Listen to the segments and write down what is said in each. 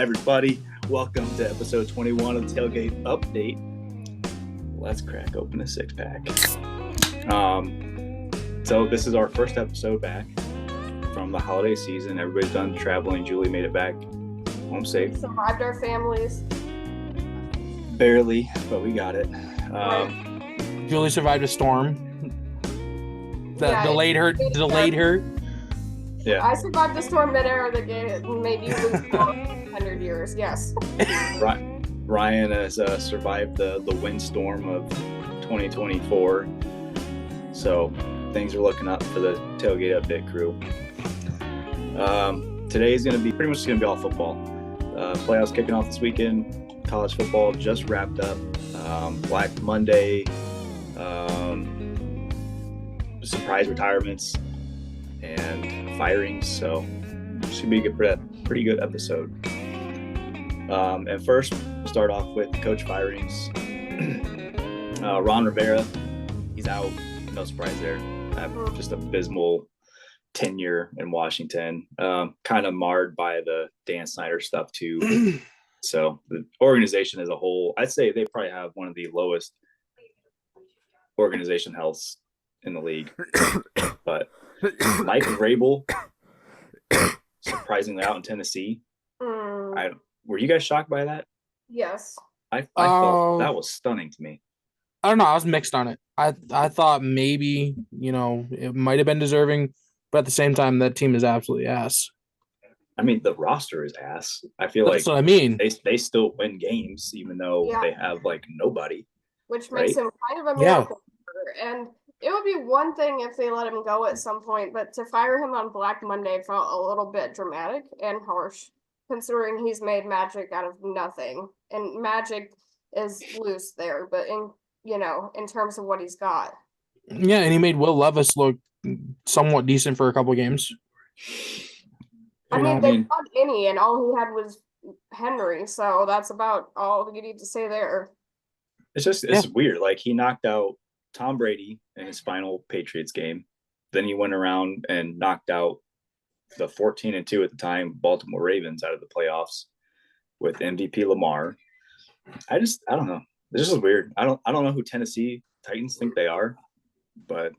everybody? Welcome to episode 21 of the Tailgate Update. Let's crack open a six-pack. So this is our first episode back from the holiday season. Everybody's done traveling. Julie made it back home safe. Survived our families. Barely, but we got it. Julie survived a storm that delayed her. Yeah. I survived the storm midair that made you lose 100 years. Yes. Ryan has survived the windstorm of 2024. So things are looking up for the Tailgate Update crew. Today is going to be pretty much going to be all football. Playoffs kicking off this weekend. College football just wrapped up. Black Monday. Surprise retirements and firings. So it should be a pretty good episode. And first, we'll start off with coach firings. Ron Rivera, he's out. No surprise there. Just abysmal tenure in Washington. Kind of marred by the Dan Snyder stuff too. So the organization as a whole, I'd say they probably have one of the lowest organization healths in the league. But Mike Vrabel, surprisingly out in Tennessee. Were you guys shocked by that? Yes. I felt that was stunning to me. I don't know. I was mixed on it. I thought maybe, it might have been deserving, but at the same time, that team is absolutely ass. I mean, the roster is ass. I feel That's like what I mean. They still win games, even though they have, nobody. Which makes him kind of a miracle. And it would be one thing if they let him go at some point, but to fire him on Black Monday felt a little bit dramatic and harsh, considering he's made magic out of nothing. And magic is loose there, but in terms of what he's got. Yeah, and he made Will Levis look somewhat decent for a couple of games. They got any, and all he had was Henry, so that's about all you need to say there. It's weird. Like, he knocked out Tom Brady in his final Patriots game. Then he went around and knocked out the 14-2 at the time Baltimore Ravens out of the playoffs with MVP Lamar. I don't know. This is weird. I don't know who Tennessee Titans think they are, but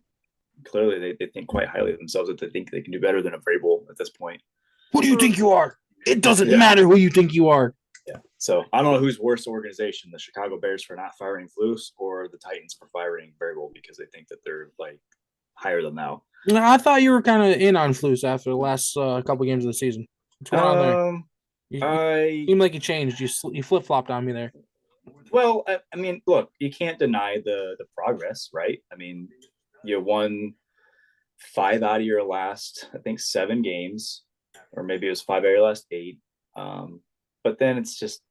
clearly they think quite highly of themselves that they think they can do better than a Vrabel at this point. Who do you think you are? It doesn't matter who you think you are. Yeah. So I don't know who's worse organization, the Chicago Bears for not firing Flus or the Titans for firing Vrabel because they think that they're higher than now. I thought you were kind of in on Flus after the last couple games of the season. What's going on there? You seem like you changed. You flip-flopped on me there. Well, I mean, look, you can't deny the progress, right? I mean, you won 5 out of your last, I think, 7 games, or maybe it was 5 out of your last 8. But then it's just,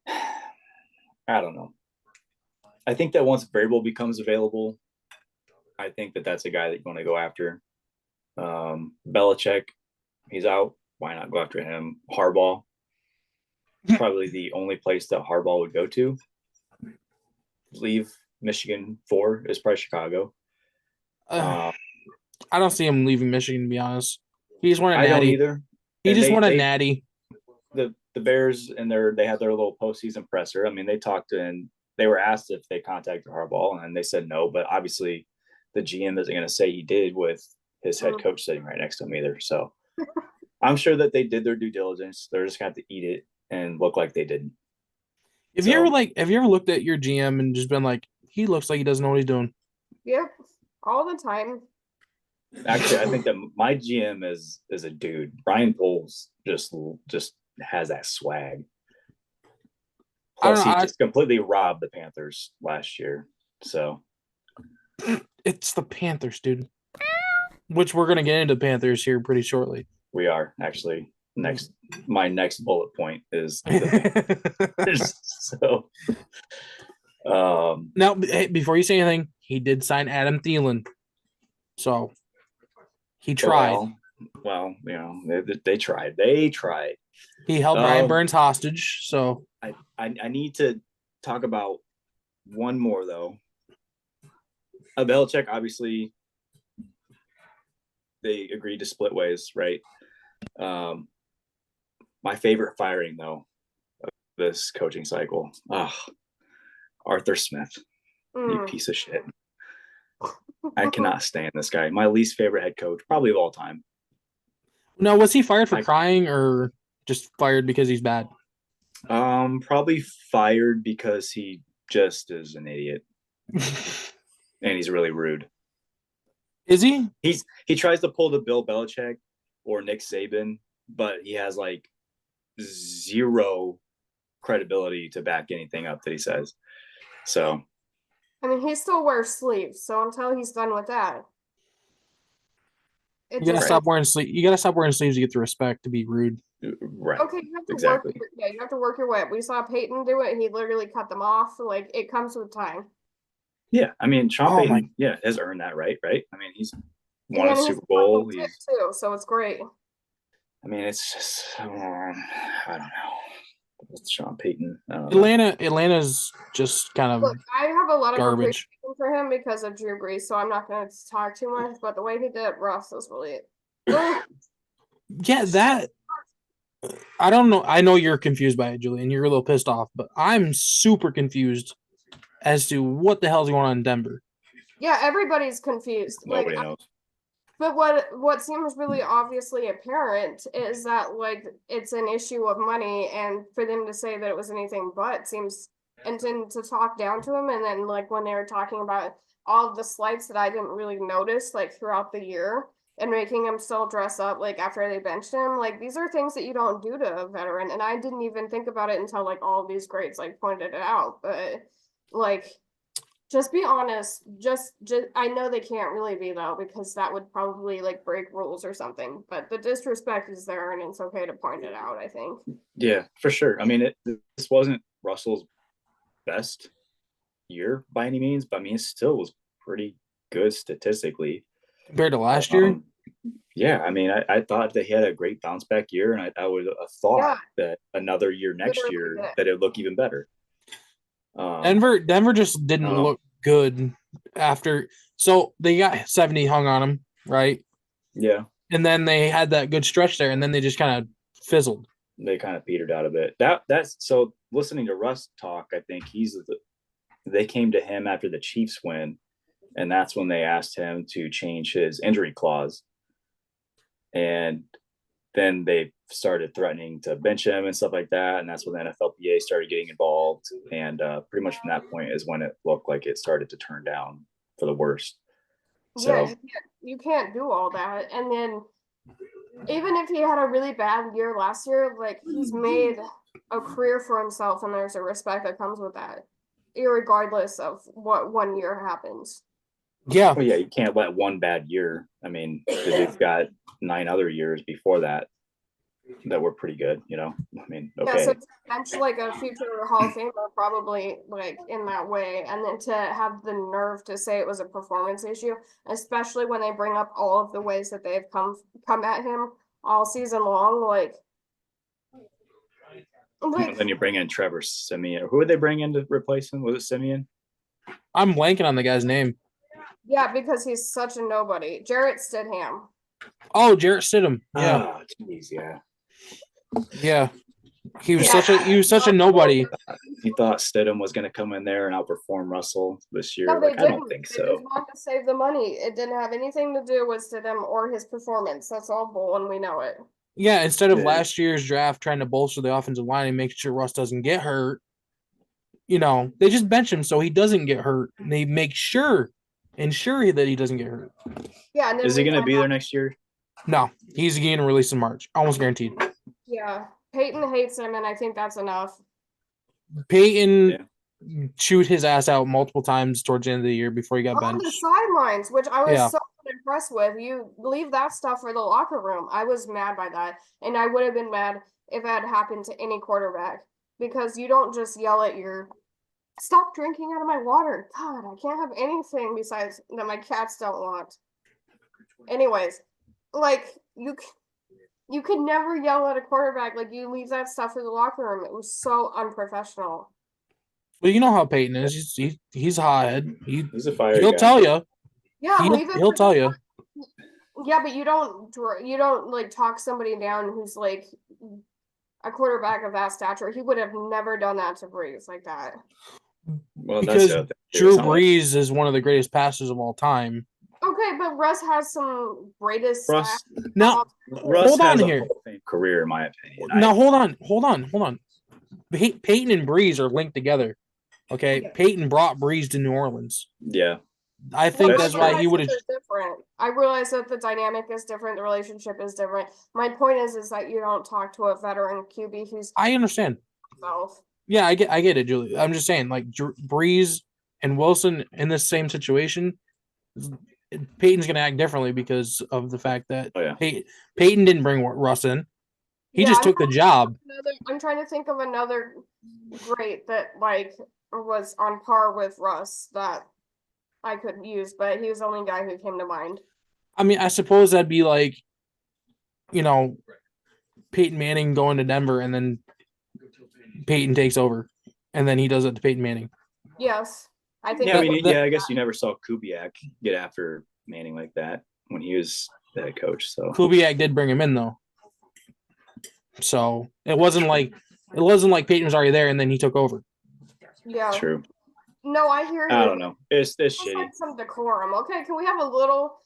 I don't know. I think that once Vrabel becomes available, I think that that's a guy that you want to go after. Belichick, he's out. Why not go after him? Harbaugh, probably the only place that Harbaugh would go to. Leave Michigan for is probably Chicago. I don't see him leaving Michigan, to be honest. He just won a natty. I don't either. He just won a natty. The Bears they had their little postseason presser. I mean, they talked and they were asked if they contacted Harbaugh, and they said no. But obviously, the GM isn't going to say he did with his head coach sitting right next to him either. So I'm sure that they did their due diligence. They're just going to have to eat it and look like they didn't. Have you ever looked at your GM and just been like, he looks like he doesn't know what he's doing? Yep, all the time. Actually, I think that my GM is a dude. Brian Poles just has that swag. Plus, he just completely robbed the Panthers last year. So it's the Panthers, dude. Which we're gonna get into Panthers here pretty shortly. We are actually my next bullet point is so. Now, before you say anything, he did sign Adam Thielen, so he tried. Well, they tried. They tried. He held Brian Burns hostage. So I need to talk about one more though. Belichick, obviously, they agreed to split ways, right? My favorite firing, though, of this coaching cycle. Arthur Smith, you piece of shit. I cannot stand this guy. My least favorite head coach, probably of all time. No, was he fired for crying or just fired because he's bad? Probably fired because he just is an idiot. And he's really rude. Is he? He tries to pull the Bill Belichick or Nick Saban, but he has like zero credibility to back anything up that he says. So I mean, he still wears sleeves, so until he's done with that, you gotta stop wearing sleeves. You gotta stop wearing sleeves to get the respect to be rude. Right. Okay, you have to work. You have to work your way up. We saw Peyton do it, and he literally cut them off. Like, it comes with time. Yeah, I mean, Sean Payton, has earned that right. I mean, he's won a Super Bowl. He's too, so it's great. I mean, it's just I don't know. It's Sean Payton. Atlanta's just kind of. Look, I have a lot of garbage for him because of Drew Brees, so I'm not going to talk too much. But the way he did Russ is really. Yeah, that. I don't know. I know you're confused by it, Julian. You're a little pissed off, but I'm super confused as to what the hell's going on in Denver. Yeah, everybody's confused. Nobody knows. But what seems really obviously apparent is that like it's an issue of money, and for them to say that it was anything but seems, and to talk down to him, and then like when they were talking about all of the slights that I didn't really notice like throughout the year, and making him still dress up like after they benched him, like these are things that you don't do to a veteran, and I didn't even think about it until like all of these greats like pointed it out, but like. Just be honest. Just I know they can't really be though, because that would probably like break rules or something. But the disrespect is there, and it's okay to point it out, I think. Yeah, for sure. I mean, this wasn't Russell's best year by any means, but I mean, it still was pretty good statistically compared to last year. Yeah, I mean, I thought that he had a great bounce back year, and I would have thought that another year next year that it would look even better. Denver just didn't look good after. So they got 70 hung on them, right? Yeah. And then they had that good stretch there, and then they just kind of fizzled. They kind of petered out a bit. That's so. Listening to Russ talk, I think they came to him after the Chiefs win, and that's when they asked him to change his injury clause, and then they started threatening to bench him and stuff like that. And that's when the NFLPA started getting involved. And pretty much from that point is when it looked like it started to turn down for the worst. So you can't do all that. And then even if he had a really bad year last year, like he's made a career for himself, and there's a respect that comes with that, irregardless of what one year happens. Yeah. Well, yeah, you can't let one bad year. I mean, they've got 9 other years before that were pretty good, I mean, okay. Yeah, so bench like a future Hall of Famer probably like in that way, and then to have the nerve to say it was a performance issue, especially when they bring up all of the ways that they've come at him all season long, like and then you bring in Trevor Siemian. Who would they bring in to replace him? Was it Siemian? I'm blanking on the guy's name. Yeah, because he's such a nobody. Jarrett Stidham. Oh, Jarrett Stidham. Yeah. Oh, geez, yeah. Yeah. He was such a nobody. He thought Stidham was going to come in there and outperform Russell this year. No, like, I don't think so. They just wanted to save the money. It didn't have anything to do with Stidham or his performance. That's all bull, and we know it. Yeah, instead of last year's draft trying to bolster the offensive line and make sure Russ doesn't get hurt, they just bench him so he doesn't get hurt. And they make sure that he doesn't get hurt. Yeah, and then is he going to be there next year? No, he's getting released in March, almost guaranteed. Yeah, Peyton hates him, and I think that's enough. Peyton chewed his ass out multiple times towards the end of the year before he got benched. On the sidelines, which I was so impressed with. You leave that stuff for the locker room. I was mad by that, and I would have been mad if it had happened to any quarterback, because you don't just yell at your stop drinking out of my water. God, I can't have anything besides that my cats don't want. Anyways, like you could never yell at a quarterback. Like, you leave that stuff for the locker room. It was so unprofessional. Well, you know how Peyton is. He's a hothead. He's a fire He'll guy. Tell you. Yeah, he'll tell you. Yeah, but you don't like talk somebody down who's like a quarterback of that stature. He would have never done that to Breeze like that. Well, because that's Drew Brees is one of the greatest passers of all time. Okay, but Russ has some greatest Russ. Now, Russ hold on has here. a Hall of Fame career, in my opinion. Now, hold on. Peyton and Breeze are linked together. Okay, Peyton brought Breeze to New Orleans. Yeah, I think that's why he would have. Different. I realize that the dynamic is different, the relationship is different. My point is that you don't talk to a veteran QB who's. I understand. Himself. Yeah, I get it, Julie. I'm just saying, like Breeze and Wilson in this same situation, Peyton's going to act differently because of the fact that Peyton didn't bring Russ in. He just took the job. I'm trying to think of another great that like was on par with Russ that I could use, but he was the only guy who came to mind. I mean, I suppose that'd be like, Peyton Manning going to Denver and then Peyton takes over and then he does it to Peyton Manning. Yes. I think. Yeah, I guess you never saw Kubiak get after Manning like that when he was the head coach. So Kubiak did bring him in though. So it wasn't like Peyton was already there and then he took over. Yeah. True. No, I hear you. I don't know. It's shitty. Like some decorum. Okay, can we have a little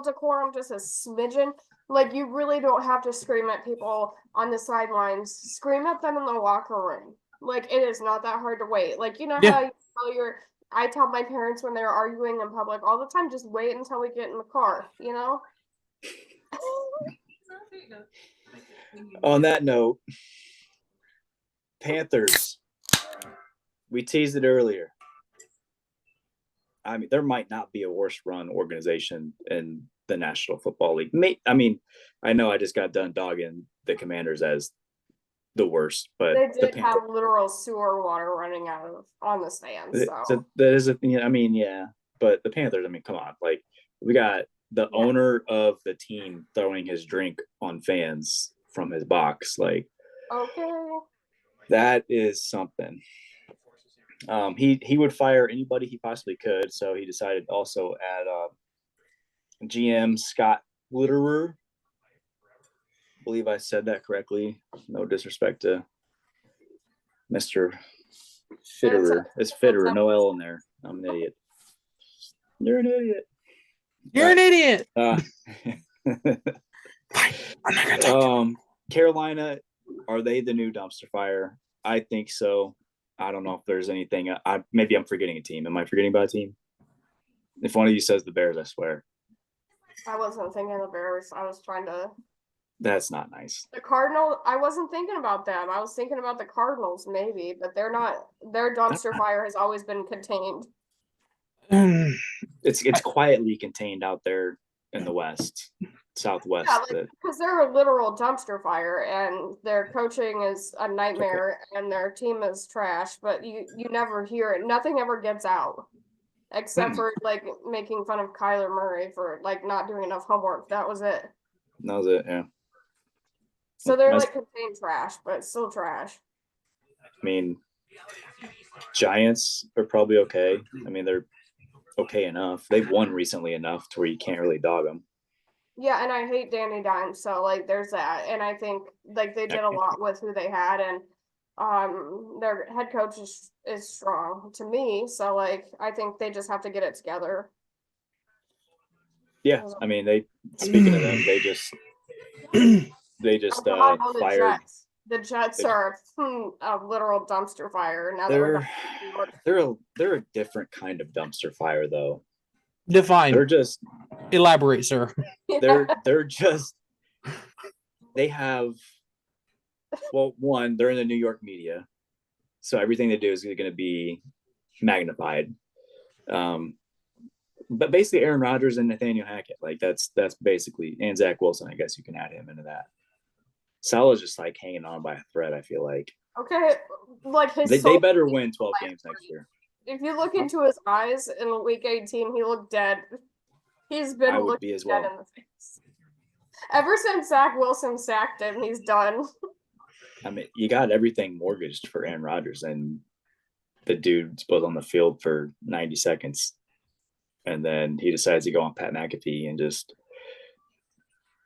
decorum, just a smidgen? Like you really don't have to scream at people on the sidelines. Scream at them in the locker room. Like it is not that hard to wait. Like how you tell I tell my parents when they're arguing in public all the time, just wait until we get in the car, On that note, Panthers. We teased it earlier. I mean, there might not be a worse run organization in the National Football League. I know I just got done dogging the Commanders as the worst, but they did have literal sewer water running out of on the stands. So that is a thing. Yeah, but the Panthers. Come on, like we got the owner of the team throwing his drink on fans from his box. Like, okay, that is something. He would fire anybody he possibly could, so he decided to also add GM Scott Litterer. I believe I said that correctly. No disrespect to Mr. Fitterer. It's Fitterer, no L in there. I'm an idiot. You're an idiot. You're an idiot. I'm not gonna talk. Carolina, are they the new dumpster fire? I think so. I don't know if there's anything. Maybe I'm forgetting a team. Am I forgetting about a team? If one of you says the Bears, I swear. I wasn't thinking the Bears. I was trying to. That's not nice. The Cardinals. I wasn't thinking about them. I was thinking about the Cardinals, maybe, but they're not. Their dumpster fire has always been contained. It's quietly contained out there in the West, Southwest. Yeah, because they're a literal dumpster fire, and their coaching is a nightmare, and their team is trash. But you never hear it. Nothing ever gets out, except for like making fun of Kyler Murray for like not doing enough homework. That was it. That was it. Yeah. So they're like contained trash, but still trash. Giants are probably okay. They're okay enough. They've won recently enough to where you can't really dog them. Yeah, and I hate Danny Dimes, so like there's that. And I think like they did a lot with who they had, and their head coach is strong to me. So like I think they just have to get it together. Yeah, they speaking of them, they just fired. The Jets are a literal dumpster fire. Now they're a different kind of dumpster fire, though. Define. They're just elaborate, sir. They're just they have. Well, one, they're in the New York media, so everything they do is going to be magnified. But basically, Aaron Rodgers and Nathaniel Hackett, like that's basically, and Zach Wilson. I guess you can add him into that. Salah's just like hanging on by a thread. I feel like. Okay, like they better win 12 games next year. If you look into his eyes in week 18, he looked dead. He's been looking dead in the face. Ever since Zach Wilson sacked him, he's done. You got everything mortgaged for Aaron Rodgers, and the dude's both on the field for 90 seconds. And then he decides to go on Pat McAfee and just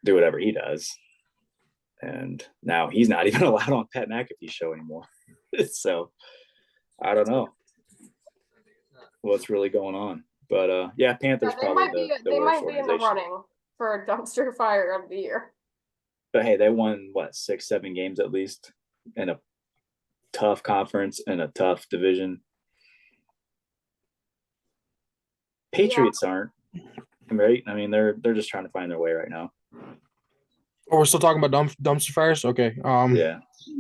do whatever he does. and now he's not even allowed on Pat McAfee's show anymore. So I don't know what's really going on. But yeah, Panthers probably the they worst might be in the organization. running for a dumpster fire of the year. But hey, they won what 6-7 games at least in a tough conference and a tough division. Patriots aren't, right? I mean, they're just trying to find their way right now. Oh, we're still talking about dumpster fires? Okay. Yeah.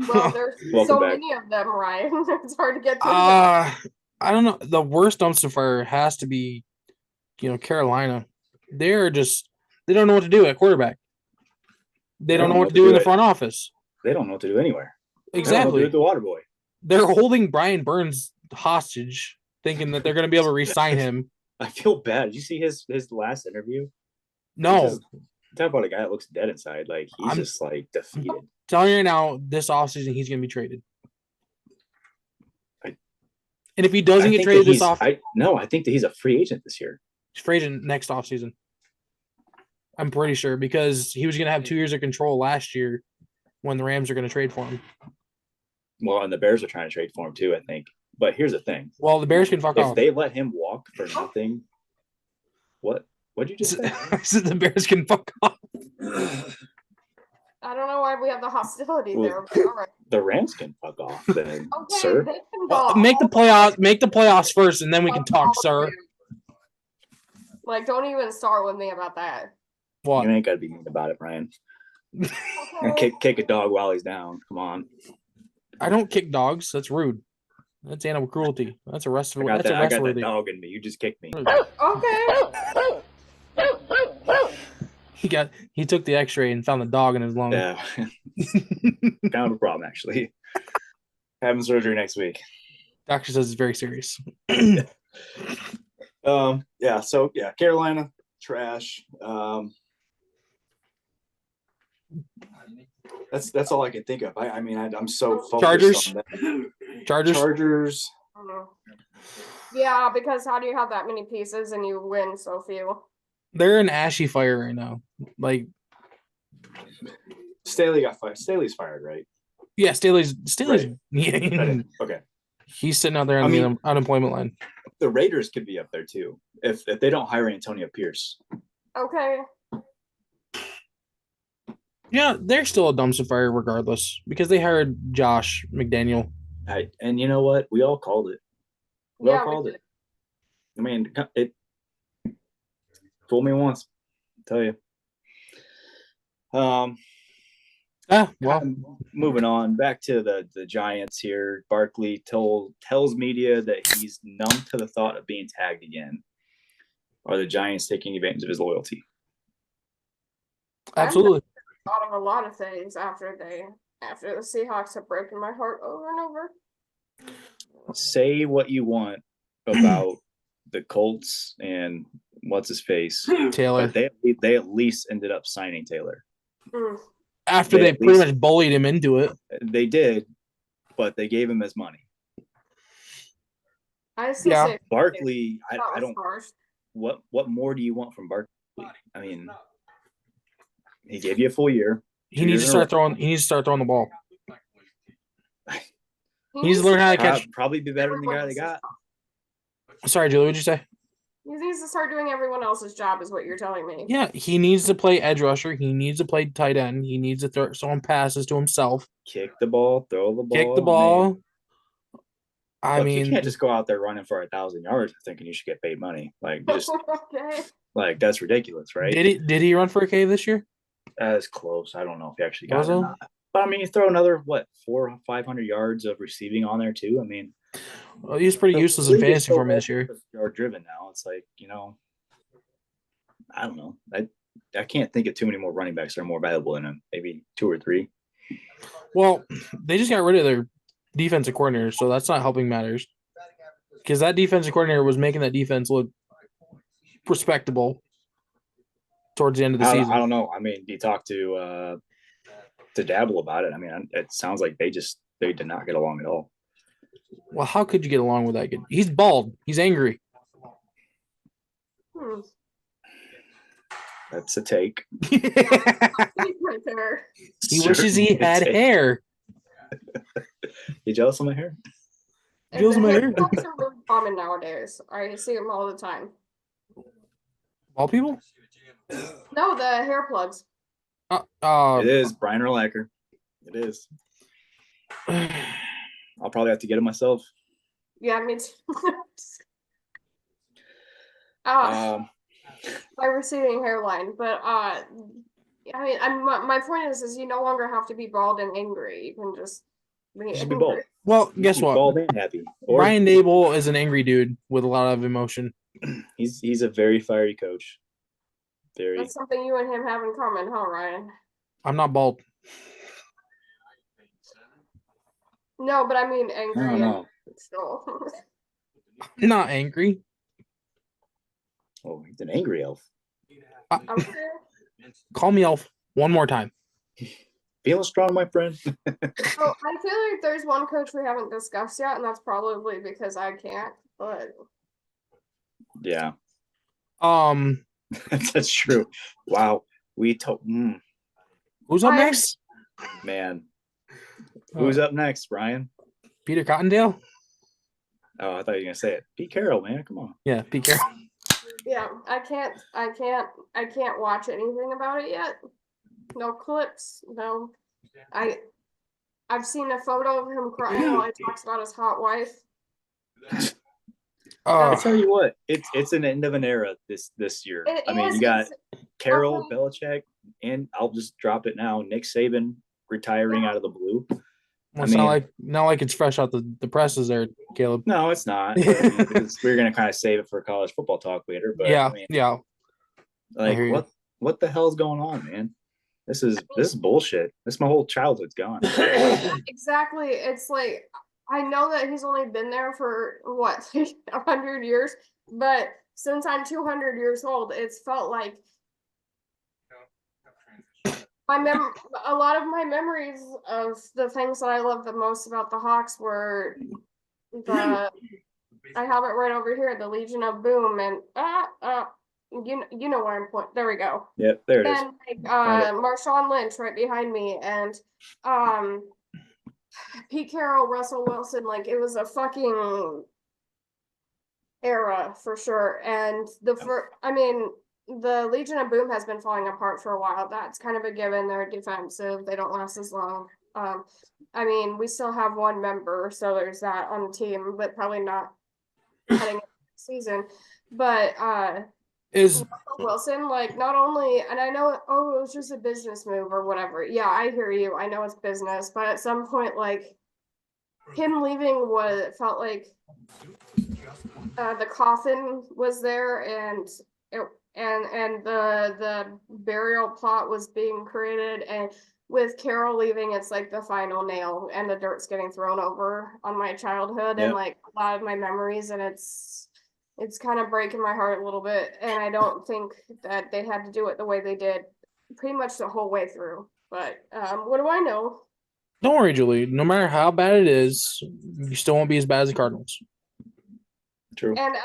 Well, there's so many of them, Ryan. It's hard to get through. I don't know. The worst dumpster fire has to be, Carolina. They don't know what to do at quarterback. They don't know what to do in the front office. They don't know what to do anywhere. Exactly. They don't know what to do with the water boy. They're holding Brian Burns hostage, thinking that they're going to be able to re-sign him. I feel bad. Did you see his last interview? No. Talk about a guy that looks dead inside. Like he's just like defeated. I'm telling you right now, this offseason he's going to be traded. And if he doesn't get traded this offseason, I think that he's a free agent this year. He's free agent next offseason. I'm pretty sure because he was going to have 2 years of control last year when the Rams are going to trade for him. Well, and the Bears are trying to trade for him too, I think. But here's the thing. Well, the Bears can fuck off. If they let him walk for nothing, what'd you just say? I said the Bears can fuck off. I don't know why we have the hostility there. But all right. The Rams can fuck off, then, sir. They can make the playoffs first, and then we can talk, sir. Like, don't even start with me about that. What? You ain't got to be mean about it, Brian. Okay. Kick a dog while he's down. Come on. I don't kick dogs. That's rude. That's animal cruelty. That's arrestable. I got that dog in me. You just kicked me. Okay. He took the X-ray and found the dog in his lung. Yeah. Kind of a problem, actually. Having surgery next week. Doctor says it's very serious. Yeah. So yeah, Carolina trash. That's all I can think of. I mean, I'm so focused on that. Chargers. Yeah, because how do you have that many pieces and you win so few? They're in ashy fire right now. Like Staley got fired. Staley's fired, right? Yeah, Staley's right. Yeah. Okay. He's sitting out there on the unemployment line. The Raiders could be up there too if they don't hire Antonio Pierce. Okay. Yeah, they're still a dumpster fire regardless because they hired Josh McDaniel. And you know what? We all called it. We all called it. I mean, it fooled me once. I'll tell you. Moving on back to the Giants here. Barkley tells media that he's numb to the thought of being tagged again. Are the Giants taking advantage of his loyalty? Absolutely. Thought of a lot of things after the Seahawks have broken my heart over and over. Say what you want about the Colts and what's his face Taylor. But they at least ended up signing Taylor. After they pretty much bullied him into it. They did, but they gave him his money. I still say Barkley. I don't. Harsh. What more do you want from Barkley? I mean, he gave you a full year. He needs to start throwing. He needs to start throwing the ball. He needs to learn how to catch. Probably be better than the guy they got. Sorry, Julie. What'd you say? He needs to start doing everyone else's job, is what you're telling me. Yeah, he needs to play edge rusher. He needs to play tight end. He needs to throw someone passes to himself. Kick the ball, throw the ball. Kick the ball. Man. I mean, you can't just go out there running for 1,000 yards thinking you should get paid money. Like, just like that's ridiculous, right? Did he run for a K this year? That's close. I don't know if he actually got it or not. But I mean, you throw another 400 or 500 yards of receiving on there too. I mean, well, he's pretty useless in fantasy for me this year. Yard driven now. It's like, I don't know. I can't think of too many more running backs that are more valuable than him. Maybe 2 or 3. Well, they just got rid of their defensive coordinator, so that's not helping matters. Because that defensive coordinator was making that defense look respectable towards the end of the season. I don't know. I mean, you talk to Dabble about it. I mean, it sounds like they did not get along at all. Well, how could you get along with that kid? He's bald. He's angry. That's a take. Right there. He wishes he had hair. You jealous of my hair? Jealous of my hair? Plugs are really common nowadays. I see them all the time. All people? No, the hair plugs. It is Brian Urlacher. It is. I'll probably have to get it myself. Yeah, me too. My receding hairline, but I mean, my point is you no longer have to be bald and angry. You can just be be bald. Well, guess what? Bald and happy. Or Ryan Dable is an angry dude with a lot of emotion. He's a very fiery coach. Very. That's something you and him have in common, huh, Ryan? I'm not bald. No, but I mean angry. No. Still. I'm not angry. Oh, he's an angry elf. Okay. Call me elf one more time. Feeling strong, my friend. So I feel like there's one coach we haven't discussed yet, and that's probably because I can't. But yeah, that's true. Wow, we told. Who's up next? Man, who's up next, Ryan? Peter Cottondale. Oh, I thought you were gonna say it. Pete Carroll, man, come on. Yeah, Pete Carroll. Yeah, I can't watch anything about it yet. No clips, no. I've seen a photo of him crying while he talks about his hot wife. I tell you what, it's an end of an era this year. I mean, you got Carroll, Belichick, and I'll just drop it now. Nick Saban retiring out of the blue. Well, it's not like it's fresh out the presses there, Caleb. No, it's not. Because we're gonna kind of save it for college football talk later. But yeah, I mean, yeah. Like what the hell's going on, man? This is bullshit. My whole childhood's gone. Exactly. It's like I know that he's only been there for what 100 years, but since I'm 200 years old, it's felt like a lot of my memories of the things that I love the most about the Hawks were I have it right over here, the Legion of Boom, and you know where I'm pointing. There we go. Yep, there it is. And Marshawn Lynch right behind me, and Pete Carroll, Russell Wilson, like it was a fucking era for sure. And the Legion of Boom has been falling apart for a while. That's kind of a given. They're defensive. They don't last as long. I mean, we still have one member, so there's that on the team, but probably not heading into the season. But Russell Wilson, like not only, and I know, it was just a business move or whatever. Yeah, I hear you. I know it's business, but at some point, like him leaving felt like the coffin was there, and the burial plot was being created, and with Carol leaving, it's like the final nail, and the dirt's getting thrown over on my childhood and like a lot of my memories, and it's kind of breaking my heart a little bit, and I don't think that they had to do it the way they did pretty much the whole way through. But what do I know? Don't worry, Julie. No matter how bad it is, you still won't be as bad as the Cardinals. True. And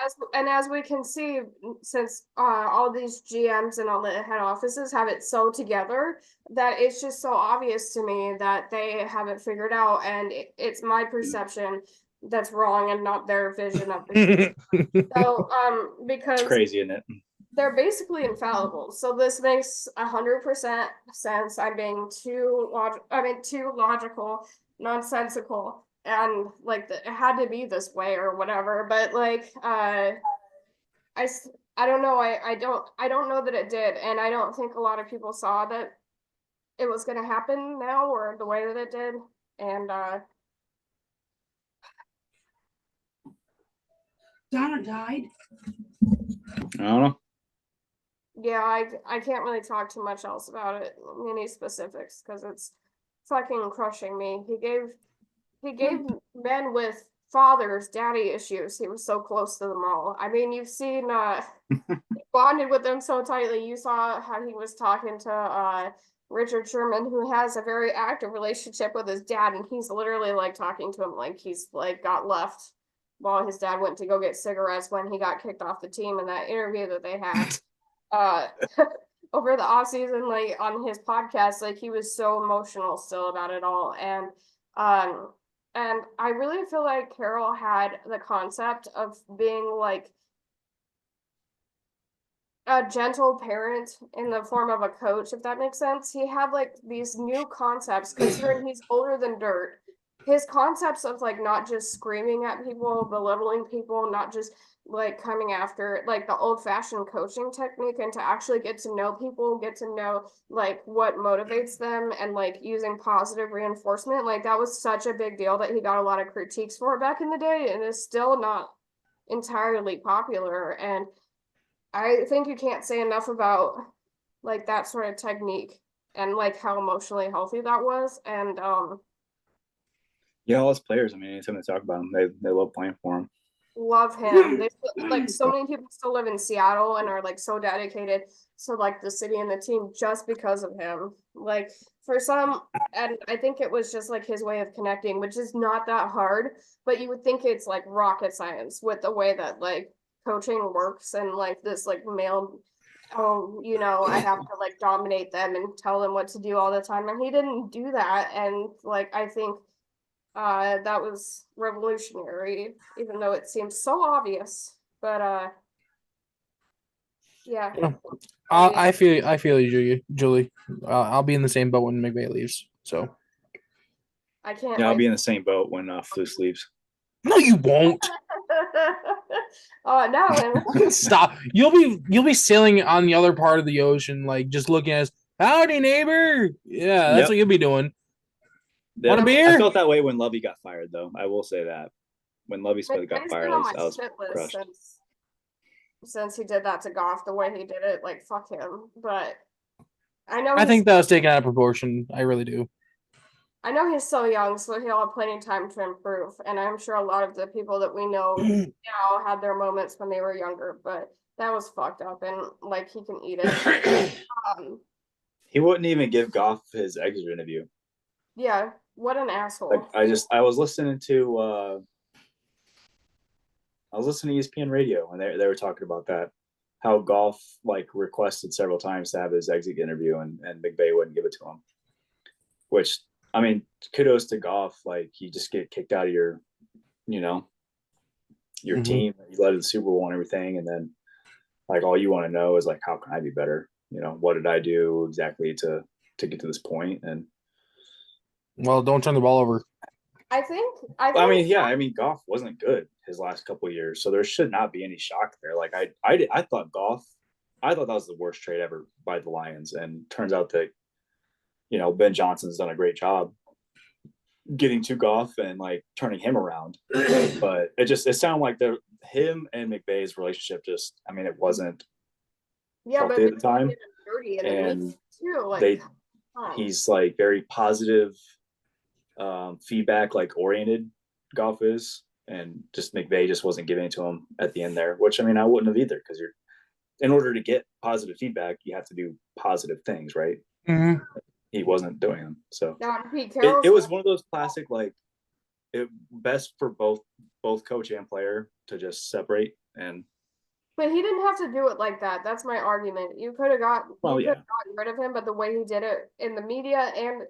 as we can see, since all these GMs and all the head offices have it so together, that it's just so obvious to me that they haven't figured out, and it's my perception that's wrong and not their vision of the so because it's crazy, isn't it? They're basically infallible, so this makes 100% sense. I'm being too logical, nonsensical, and like it had to be this way or whatever. But like I don't know. I don't know that it did, and I don't think a lot of people saw that it was going to happen now or the way that it did. And Donna died. I don't know. Yeah, I can't really talk too much else about it, any specifics, because it's fucking crushing me. He gave men with fathers daddy issues. He was so close to them all. I mean, you've seen bonded with them so tightly. You saw how he was talking to Richard Sherman, who has a very active relationship with his dad, and he's literally like talking to him like he's like got left while his dad went to go get cigarettes when he got kicked off the team in that interview that they had. over the off season, like on his podcast, like he was so emotional still about it all. Um and I really feel like Carroll had the concept of being like a gentle parent in the form of a coach, if that makes sense. He had like these new concepts, considering he's older than dirt. His concepts of like not just screaming at people, belittling people, not just like coming after like the old fashioned coaching technique, and to actually get to know people, get to know like what motivates them, and like using positive reinforcement. Like that was such a big deal that he got a lot of critiques for back in the day, and is still not entirely popular. And I think you can't say enough about like that sort of technique and like how emotionally healthy that was. And Yeah, all his players. I mean, anytime they talk about him, they love playing for him. love him. They like so many people still live in Seattle and are like so dedicated to like the city and the team just because of him. Like for some, and I think it was just like his way of connecting, which is not that hard, but you would think it's like rocket science with the way that like coaching works, and like this like male, oh, I have to like dominate them and tell them what to do all the time. And he didn't do that. And like I think that was revolutionary, even though it seems so obvious. But yeah. Yeah. I feel you, Julie. I'll be in the same boat when McVay leaves. So I can't Yeah, I'll wait. be in the same boat when Flus leaves. no, you won't. Oh no. Stop. You'll be sailing on the other part of the ocean, like just looking at us. Howdy, neighbor. Yeah, that's Yep. what you'll be doing. Yeah. Want a beer? I felt that way when Lovey got fired, though. I will say that when Lovey Smith got He's fired, been I on was, my I was shit list crushed. since he did that to Goff, the way he did it. Like fuck him. But I know I think that was taken out of proportion. I really do. I know he's so young, so he'll have plenty of time to improve. And I'm sure a lot of the people that we know now had their moments when they were younger, but that was fucked up, and like he can eat it. He wouldn't even give Goff his exit interview. Yeah, what an asshole. Like I was listening to ESPN radio, and they were talking about that. How Goff like requested several times to have his exit interview, and McVay wouldn't give it to him. Which, I mean, kudos to Goff. Like you just get kicked out of your team. You led to the Super Bowl and everything, and then like all you want to know is like, how can I be better? What did I do exactly to get to this point? And Well, don't turn the ball over. I think I mean, Goff wasn't good his last couple of years, so there should not be any shock there. Like I thought that was the worst trade ever by the Lions, and turns out that Ben Johnson's done a great job getting to Goff and like turning him around. But it sounded like him and McVay's relationship it wasn't healthy at the time. And he's like very positive, feedback like oriented. Goff is, and just McVay just wasn't giving it to him at the end there. Which I mean, I wouldn't have either, because in order to get positive feedback, you have to do positive things, right? Mm-hmm. He wasn't doing them, so it was one of those classic best for both coach and player to just separate. But he didn't have to do it like that. That's my argument. You could have gotten rid of him, but the way he did it in the media and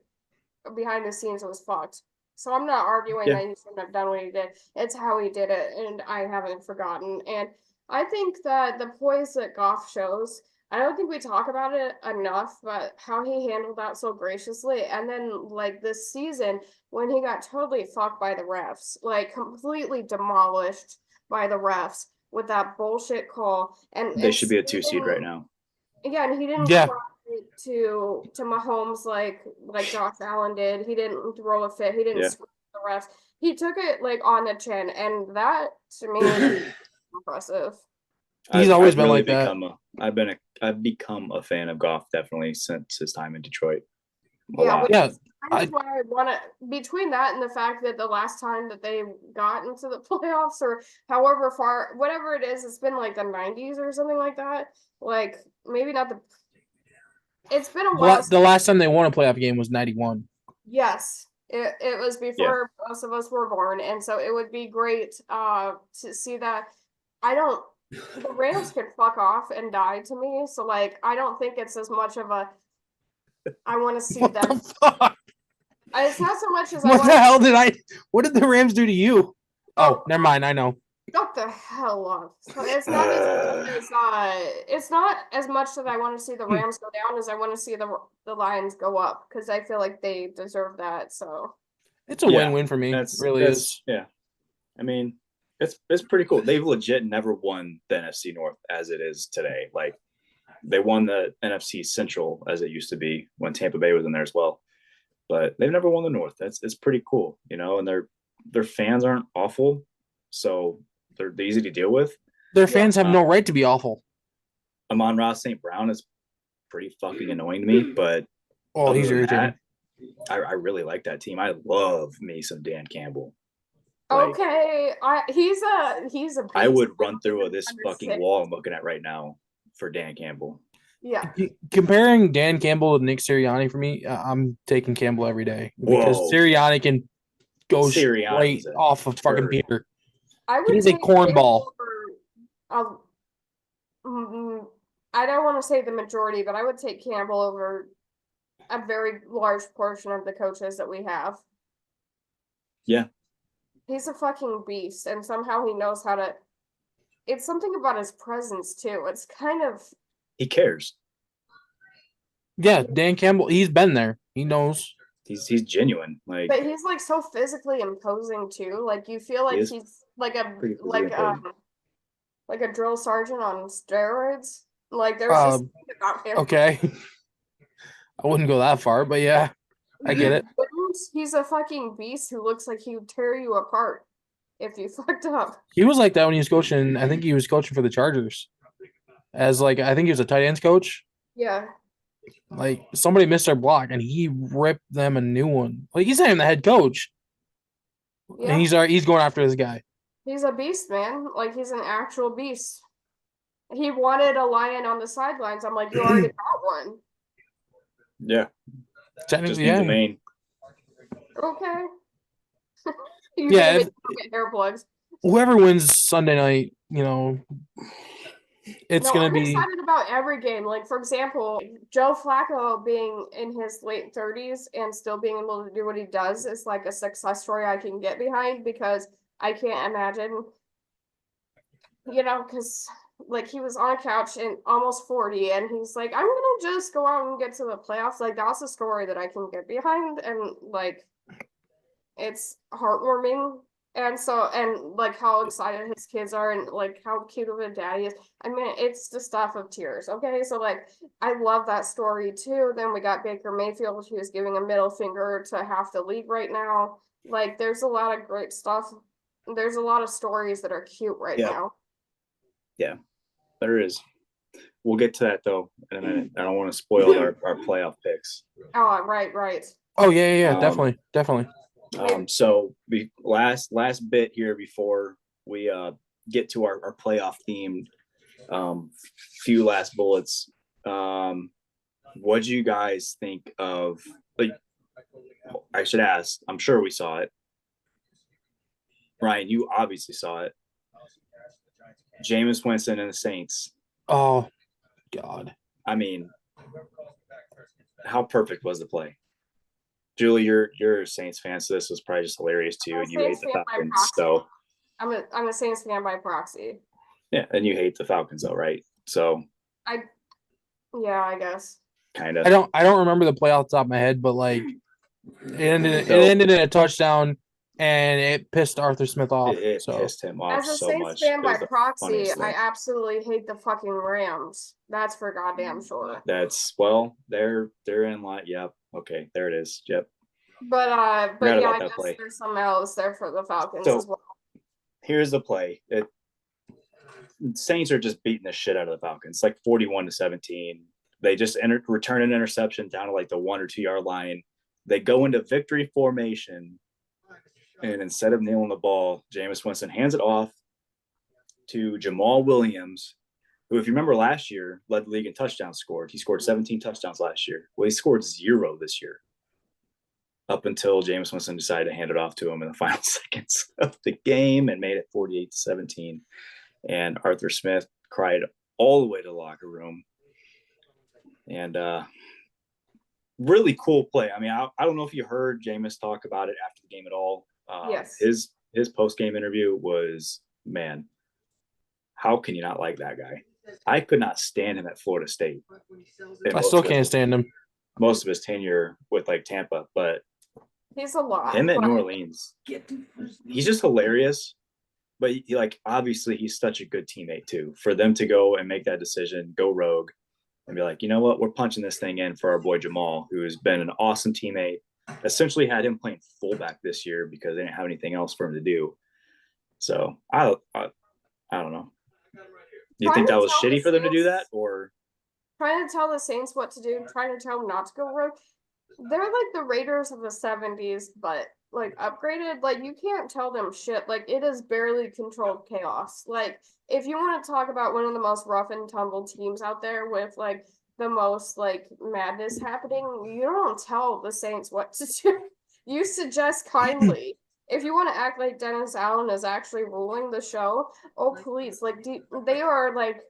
behind the scenes was fucked. So I'm not arguing that he shouldn't have done what he did. It's how he did it, and I haven't forgotten. And I think that the poise that Goff shows, I don't think we talk about it enough, but how he handled that so graciously. And then like this season, when he got totally fucked by the refs, like completely demolished by the refs with that bullshit call. And they should be a 2 seed right now. Yeah, and he didn't to Mahomes like Josh Allen did. He didn't throw a fit. He didn't screw the refs. He took it like on the chin, and that to me is impressive. He's always been like that. I've become a fan of Goff definitely since his time in Detroit. That's why I want to. Between that and the fact that the last time that they got into the playoffs, or however far, whatever it is, it's been like the 90s or something like that. Like maybe not the. It's been a while. The last time they won a playoff game was 91. Yes, it was before most of us were born, and so it would be great to see that. I don't the Rams could fuck off and die to me. So like, I don't think it's as much of a. I want to see What them. the fuck? It's not so much as I What want. the hell did I? What did the Rams do to you? Oh, Oh, never mind. I know. shut the hell up. So it's not as much as it's not as much that I want to see the Rams go down as I want to see the Lions go up because I feel like they deserve that. So It's a win-win for me. It really is. Yeah. I mean, it's pretty cool. They've legit never won the NFC North as it is today. Like they won the NFC Central as it used to be when Tampa Bay was in there as well. But they've never won the North. It's pretty cool, you know, and their fans aren't awful, so they're easy to deal with. Their fans have no right to be awful. Amon-Ra St. Brown is pretty fucking annoying to me, but he's irritating. I really like that team. I love me some Dan Campbell. Like, okay, he's a beast. I would run through this fucking wall I'm looking at right now for Dan Campbell. Yeah. Comparing Dan Campbell to Nick Sirianni for me, I'm taking Campbell every day because Sirianni can go straight off of fucking Peter. He's a cornball. I don't want to say the majority, but I would take Campbell over a very large portion of the coaches that we have. Yeah. He's a fucking beast, and somehow he knows how to. It's something about his presence too. It's kind of. He cares. Yeah, Dan Campbell. He's been there. He knows. He's genuine. But he's like so physically imposing too. Like you feel like he's like a drill sergeant on steroids. Like there's just something about him. Okay. I wouldn't go that far, but yeah, I get it. He's a fucking beast who looks like he would tear you apart if you fucked up. He was like that when he was coaching. I think he was coaching for the Chargers. I think he was a tight ends coach. Yeah. Like somebody missed their block and he ripped them a new one. Like he's not even the head coach. Yeah. And he's going after this guy. He's a beast, man. Like he's an actual beast. He wanted a lion on the sidelines. I'm like, you already got one. Yeah. Technically, yeah. Okay. Yeah. Get hair plugs. Whoever wins Sunday night, it's going to be. I'm excited about every game. Like, for example, Joe Flacco being in his late 30s and still being able to do what he does is like a success story I can get behind because I can't imagine, because like he was on a couch and almost 40 and he's like, I'm going to just go out and get to the playoffs. Like, that's a story that I can get behind. And like, it's heartwarming. And like how excited his kids are and like how cute of a daddy is. I mean, it's the stuff of tears. Okay. So like, I love that story too. Then we got Baker Mayfield, who's giving a middle finger to half the league right now. Like there's a lot of great stuff. There's a lot of stories that are cute right now. Yeah, there is. We'll get to that though in a minute. I don't want to spoil our playoff picks. Oh, right. Oh yeah, definitely. So last bit here before we get to our playoff themed few last bullets. What do you guys think of? Like, I should ask. I'm sure we saw it. Ryan, you obviously saw it. Jameis Winston and the Saints. Oh, God. I mean, how perfect was the play? Julie, you're a Saints fan, so this was probably just hilarious too. And you hate the Falcons, so I'm a Saints fan by proxy. Yeah, and you hate the Falcons though, right? So I guess. Kind of. I don't remember the play off the top of my head, but like it ended in a touchdown. And it pissed Arthur Smith off. It pissed him off so much. As a Saints fan by proxy, I absolutely hate the fucking Rams. That's for goddamn sure. They're in line. Yep. Okay, there it is. Yep. But yeah, I guess there's some else there for the Falcons as well. Here's the play. Saints are just beating the shit out of the Falcons, like 41-17. They just return an interception down to like the 1 or 2 yard line. They go into victory formation. And instead of kneeling the ball, Jameis Winston hands it off to Jamal Williams, who, if you remember last year, led the league in touchdowns scored. He scored 17 touchdowns last year. Well, he scored 0 this year up until Jameis Winston decided to hand it off to him in the final seconds of the game and made it 48-17. and Arthur Smith cried all the way to the locker room. And really cool play. I mean, I don't know if you heard Jameis talk about it after the game at all. Yes. His post-game interview was, man, how can you not like that guy? I could not stand him at Florida State. I still can't stand him. Most of his tenure with like Tampa, but he's a lot. Him at New Orleans, he's just hilarious. But he, like, obviously he's such a good teammate too. For them to go and make that decision, go rogue, and be like, you know what, we're punching this thing in for our boy Jamal, who has been an awesome teammate. Essentially had him playing fullback this year because they didn't have anything else for him to do. So I don't know. You think that was shitty for them to do that, or trying to tell the Saints what to do, trying to tell them not to go rogue? They're like the Raiders of the 70s, but like upgraded. Like, you can't tell them shit. Like, it is barely controlled chaos. Like, if you want to talk about one of the most rough and tumble teams out there with like the most like madness happening, you don't tell the Saints what to do. You suggest kindly. If you want to act like Dennis Allen is actually ruling the show, oh please, like they are like.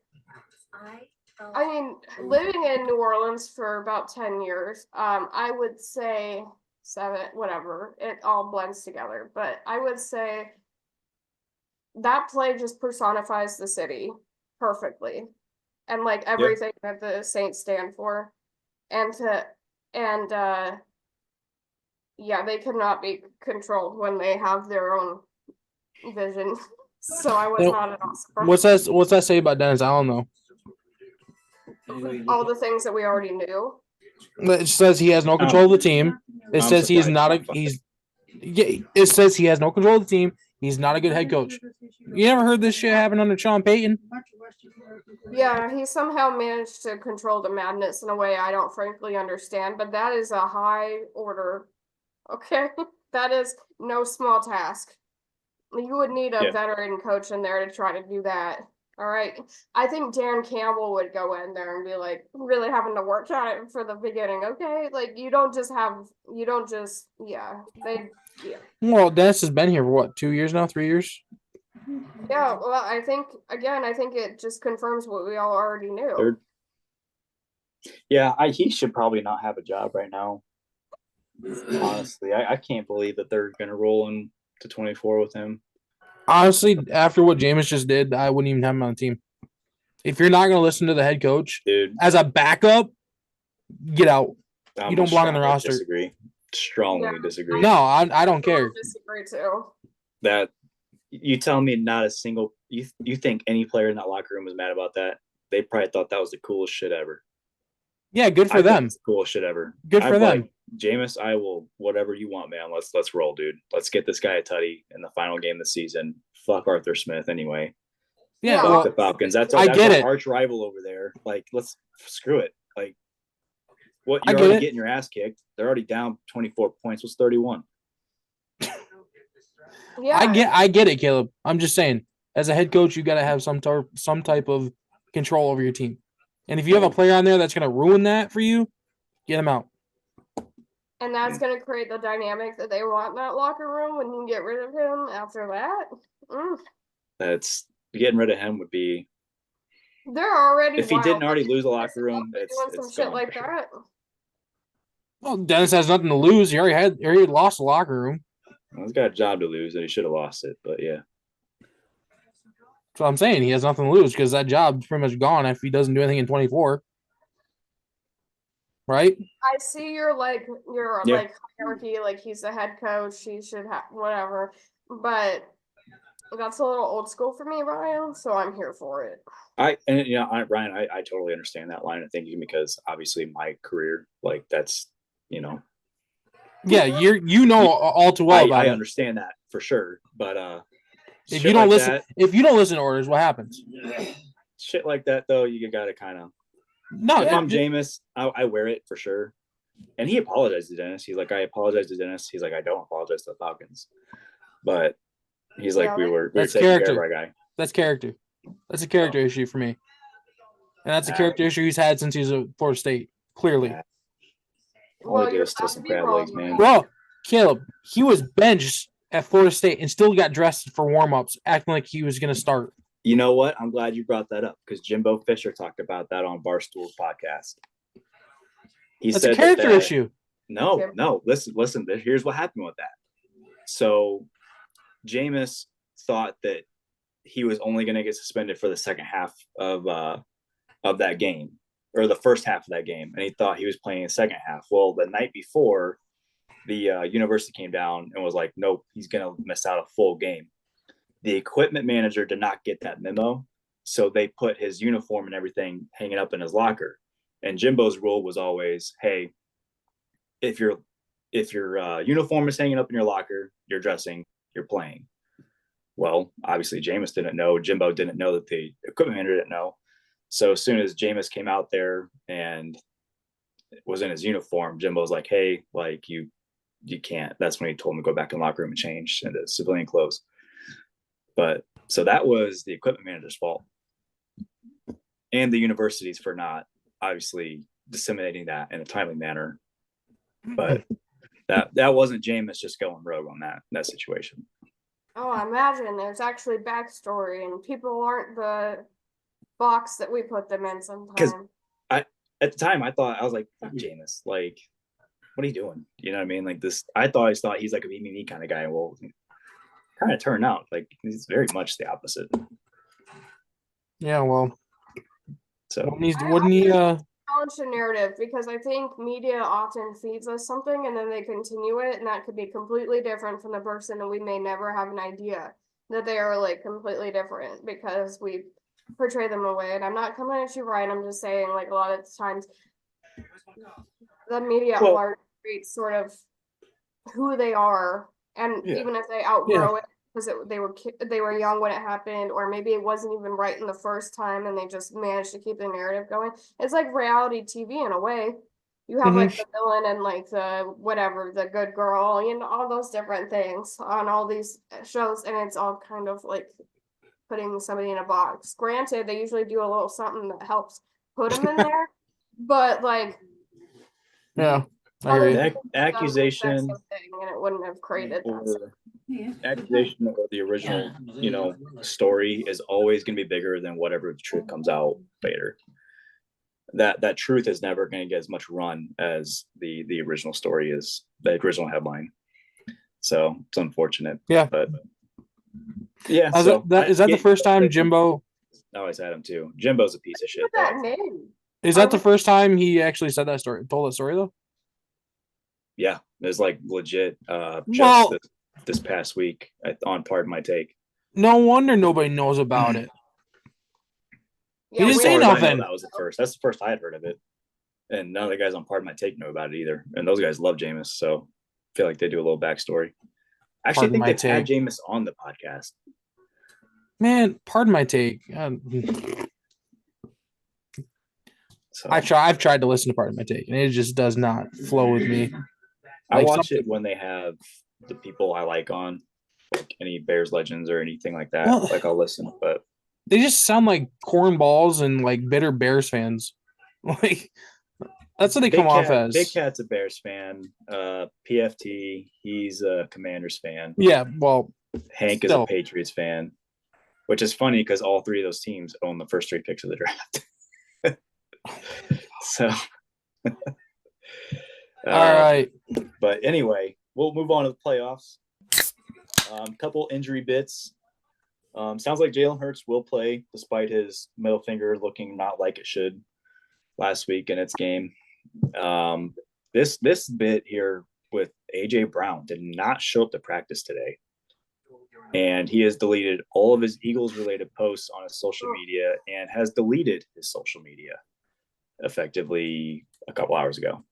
I mean, living in New Orleans for about 10 years, I would say 7, whatever. It all blends together, but I would say that play just personifies the city perfectly, and like everything that the Saints stand for, and yeah, they could not be controlled when they have their own vision. So I was not at all surprised. What's that say about Dennis Allen though? All the things that we already knew. It says he has no control of the team. It says he is not a it says he has no control of the team. He's not a good head coach. You never heard this shit happen under Sean Payton? Yeah, he somehow managed to control the madness in a way I don't frankly understand, but that is a high order. Okay? That is no small task. You would need a veteran coach in there to try to do that. All right. I think Dan Campbell would go in there and be like, really having to work at it for the beginning. Okay. Like, Well, Dennis has been here for what, 2 years now, 3 years? Yeah. Well, I think it just confirms what we all already knew. Yeah. He should probably not have a job right now. Honestly, I can't believe that they're going to roll into 24 with him. Honestly, after what Jameis just did, I wouldn't even have him on the team. If you're not going to listen to the head coach, dude, as a backup, get out. You don't belong on the roster. Strongly disagree. No, I don't care. Disagree too. That you tell me not a single you think any player in that locker room was mad about that? They probably thought that was the coolest shit ever. Yeah, good for them. It's the coolest shit ever. Good for them. Jameis, I will whatever you want, man. Let's roll, dude. Let's get this guy a tutty in the final game of the season. Fuck Arthur Smith anyway. Yeah, fuck the Falcons. That's our arch rival over there. Like, let's screw it. Like, what you're already getting your ass kicked. They're already down 24 points. What's 31? Yeah, I get it, Caleb. I'm just saying, as a head coach, you got to have some type of control over your team. And if you have a player on there that's going to ruin that for you, get him out. And that's going to create the dynamic that they want in that locker room when you get rid of him after that. That's getting rid of him would be. They're already. If he didn't already lose the locker room, it's some shit like that. Well, Dennis has nothing to lose. He already lost the locker room. Well, he's got a job to lose, and he should have lost it. But yeah. So I'm saying he has nothing to lose because that job's pretty much gone if he doesn't do anything in 24. Right? I see like hierarchy, like he's the head coach, he should have whatever. But that's a little old school for me, Ryan, so I'm here for it. Ryan, I totally understand that line of thinking because obviously my career, like that's, Yeah, you know all too well about it. I understand that for sure. But if you don't listen to orders, what happens? Shit like that though, you gotta kind of. No, if I'm Jameis, I wear it for sure. And he apologized to Dennis. He's like, I apologize to Dennis. He's like, I don't apologize to the Falcons. But he's like, we were taking care of our guy. That's character. That's a character issue for me. And that's a character issue he's had since he was at Florida State, clearly. All he did was steal some crab legs, man. Well, Caleb, he was benched at Florida State and still got dressed for warm-ups, acting like he was going to start. You know what? I'm glad you brought that up because Jimbo Fisher talked about that on Barstool's podcast. He That's said a character that issue. No. Listen. Here's what happened with that. So, Jameis thought that he was only going to get suspended for the second half of that game, or the first half of that game, and he thought he was playing the second half. Well, the night before, the university came down and was like, "Nope, he's going to miss out a full game." The equipment manager did not get that memo, so they put his uniform and everything hanging up in his locker. And Jimbo's rule was always, "Hey, if your uniform is hanging up in your locker, you're dressing, you're playing." Well, obviously Jameis didn't know. Jimbo didn't know that the equipment manager didn't know. So as soon as Jameis came out there and was in his uniform, Jimbo's like, "Hey, like you can't." That's when he told him to go back in the locker room and change into civilian clothes. But so that was the equipment manager's fault, and the universities for not obviously disseminating that in a timely manner. But that wasn't Jameis just going rogue on that situation. Oh, I imagine there's actually backstory, and people aren't the box that we put them in sometimes. At the time, I was like, "Fuck Jameis, like, what are you doing?" You know what I mean? Like this, I always thought he's like a me kind of guy. Well, kind of turned out like he's very much the opposite. Yeah, well, so wouldn't he? Challenge the narrative, because I think media often feeds us something and then they continue it, and that could be completely different from the person, and we may never have an idea that they are like completely different because we portray them away. And I'm not coming at you, right? I'm just saying, like, a lot of times the media at large creates sort of who they are, and even if they outgrow it because they were young when it happened, or maybe it wasn't even right in the first time and they just managed to keep the narrative going. It's like reality TV in a way. You have like the villain and like the whatever, the good girl, you know, all those different things on all these shows, and it's all kind of like putting somebody in a box. Granted, they usually do a little something that helps put them in there, but like, yeah, I agree. Accusation, and it wouldn't have created that. Accusation or the original, story is always going to be bigger than whatever the truth comes out later. That truth is never going to get as much run as the original story is, the original headline. So it's unfortunate. Yeah, but yeah. Is that the first time Jimbo? I always had him too. Jimbo's a piece of shit. That name. Is that the first time he actually said that story? Told that story though? Yeah, it was like legit. This past week on Pardon My Take. No wonder nobody knows about it. Yeah, he didn't say nothing. That was the first. That's the first I had heard of it, and none of the guys on Pardon My Take know about it either. And those guys love Jameis, so I feel like they do a little backstory. I actually think they've had Jameis on the podcast. Man, Pardon My Take. So I've tried to listen to Pardon My Take, and it just does not flow with me. I watch it when they have the people I like on, like any Bears legends or anything like that. Well, like I'll listen, but they just sound like cornballs and like bitter Bears fans. Like that's what they come off as. Big Cat's a Bears fan. PFT, he's a Commanders fan. Yeah, well, Hank is a Patriots fan, which is funny because all three of those teams own the first 3 picks of the draft. So, all right. But anyway, we'll move on to the playoffs. Couple injury bits. Sounds like Jalen Hurts will play despite his middle finger looking not like it should last week in its game. This bit here with AJ Brown did not show up to practice today, and he has deleted all of his Eagles related posts on his social media and has deleted his social media effectively a couple hours ago.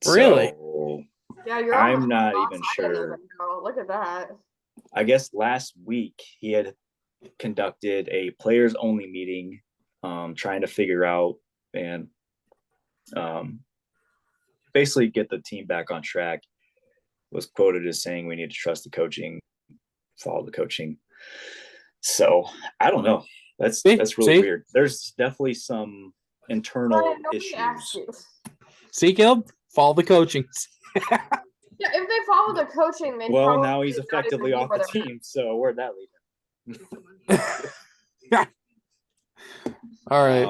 Really? So, yeah, I'm not even sure. Look at that. I guess last week he had conducted a players only meeting, trying to figure out and basically get the team back on track. Was quoted as saying we need to trust the coaching, follow the coaching. So I don't know. That's really weird. There's definitely some internal issues. See, Caleb, follow the coaching. Yeah, if they follow the coaching, they now he's effectively off the team. So where'd that leave him? All right.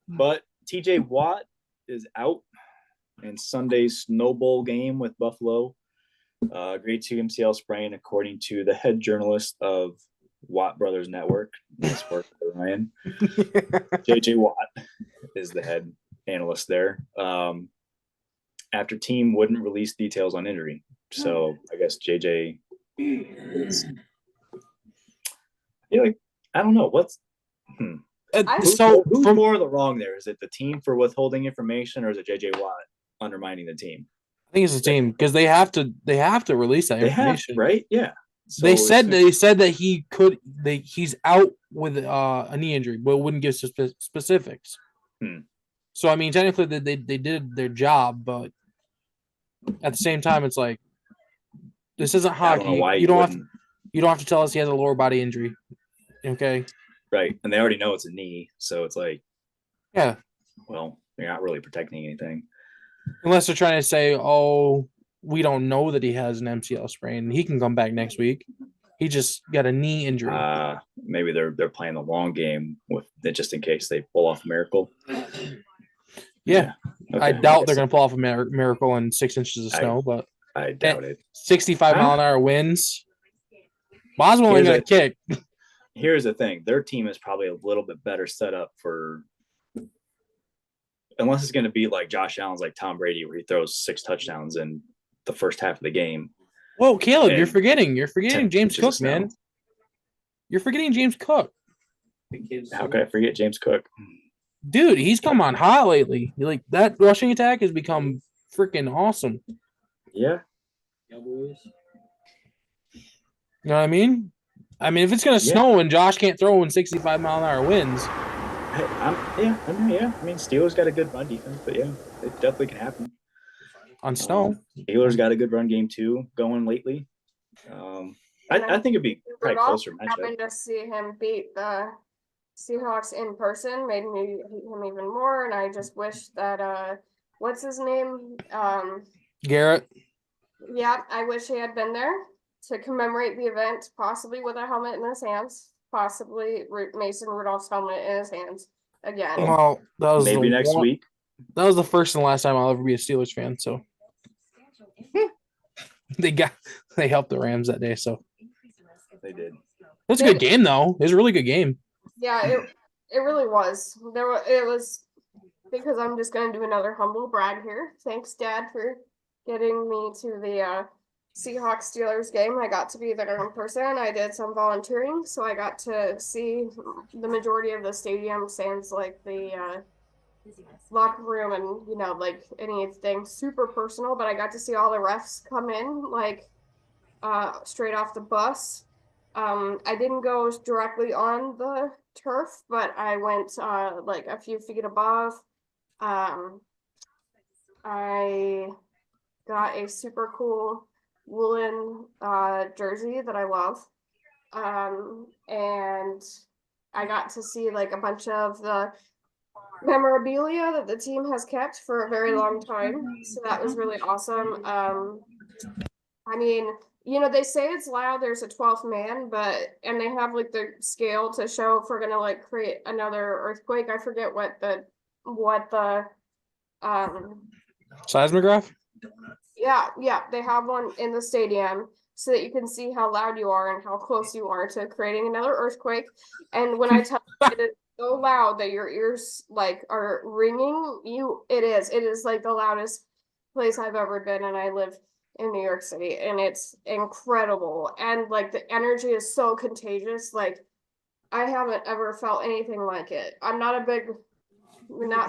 But TJ Watt is out in Sunday's Snow Bowl game with Buffalo. Grade 2 MCL sprain, according to the head journalist of Watt Brothers Network, Ryan. JJ Watt is the head analyst there. After team wouldn't release details on injury. So I guess JJ is, I don't know. Who's more of the wrong there? Is it the team for withholding information, or is it JJ Watt undermining the team? I think it's the team because they have to release that information, right? Yeah. So they said that he's out with a knee injury, but wouldn't give specifics. So I mean, technically they did their job, but at the same time, it's like this isn't hockey. You don't have to tell us he has a lower body injury. Okay. Right, and they already know it's a knee, so it's like, yeah. Well, they're not really protecting anything, unless they're trying to say, "Oh, we don't know that he has an MCL sprain. He can come back next week. He just got a knee injury." Maybe they're playing the long game with it just in case they pull off a miracle. Yeah. Okay. I doubt they're going to pull off a miracle in 6 inches of snow, but I doubt it. 65-mile-an-hour winds. Boswell ain't going to kick. Here's the thing. Their team is probably a little bit better set up for – unless it's going to be like Josh Allen's like Tom Brady where he throws 6 touchdowns in the first half of the game. Whoa, Caleb, you're forgetting James Cook, man. You're forgetting James Cook. How could I forget James Cook? Dude, he's come on hot lately. Like, that rushing attack has become freaking awesome. Yeah. You know what I mean? I mean, if it's going to snow and Josh can't throw in 65-mile-an-hour winds. I mean, Steelers got a good run defense, but yeah, it definitely can happen. On snow. Steelers got a good run game, too, going lately. I think it'd be probably closer matchup. Having to see him beat the Seahawks in person made me hate him even more, and I just wish that, what's his name? Garrett. Yeah, I wish he had been there to commemorate the event, possibly with a helmet in his hands, possibly Mason Rudolph's helmet in his hands again. Well, that was maybe next week. That was the first and last time I'll ever be a Steelers fan. So they helped the Rams that day. So they did. It was a good game, though. It was a really good game. Yeah, it really was. It was because I'm just gonna do another humble brag here. Thanks, Dad, for getting me to the Seahawks Steelers game. I got to be there in person. I did some volunteering, so I got to see the majority of the stadium, sans like the locker room and like anything super personal. But I got to see all the refs come in like straight off the bus. I didn't go directly on the turf, but I went like a few feet above. I got a super cool woolen jersey that I love. And I got to see like a bunch of the memorabilia that the team has kept for a very long time. So that was really awesome. I mean, they say it's loud, there's a 12th man, and they have like the scale to show if we're gonna like create another earthquake. I forget what the seismograph? Yeah, they have one in the stadium so that you can see how loud you are and how close you are to creating another earthquake. And when I tell you it is so loud that your ears like are ringing, it is like the loudest place I've ever been, and I live in New York City, and it's incredible. And like the energy is so contagious. Like I haven't ever felt anything like it. I'm not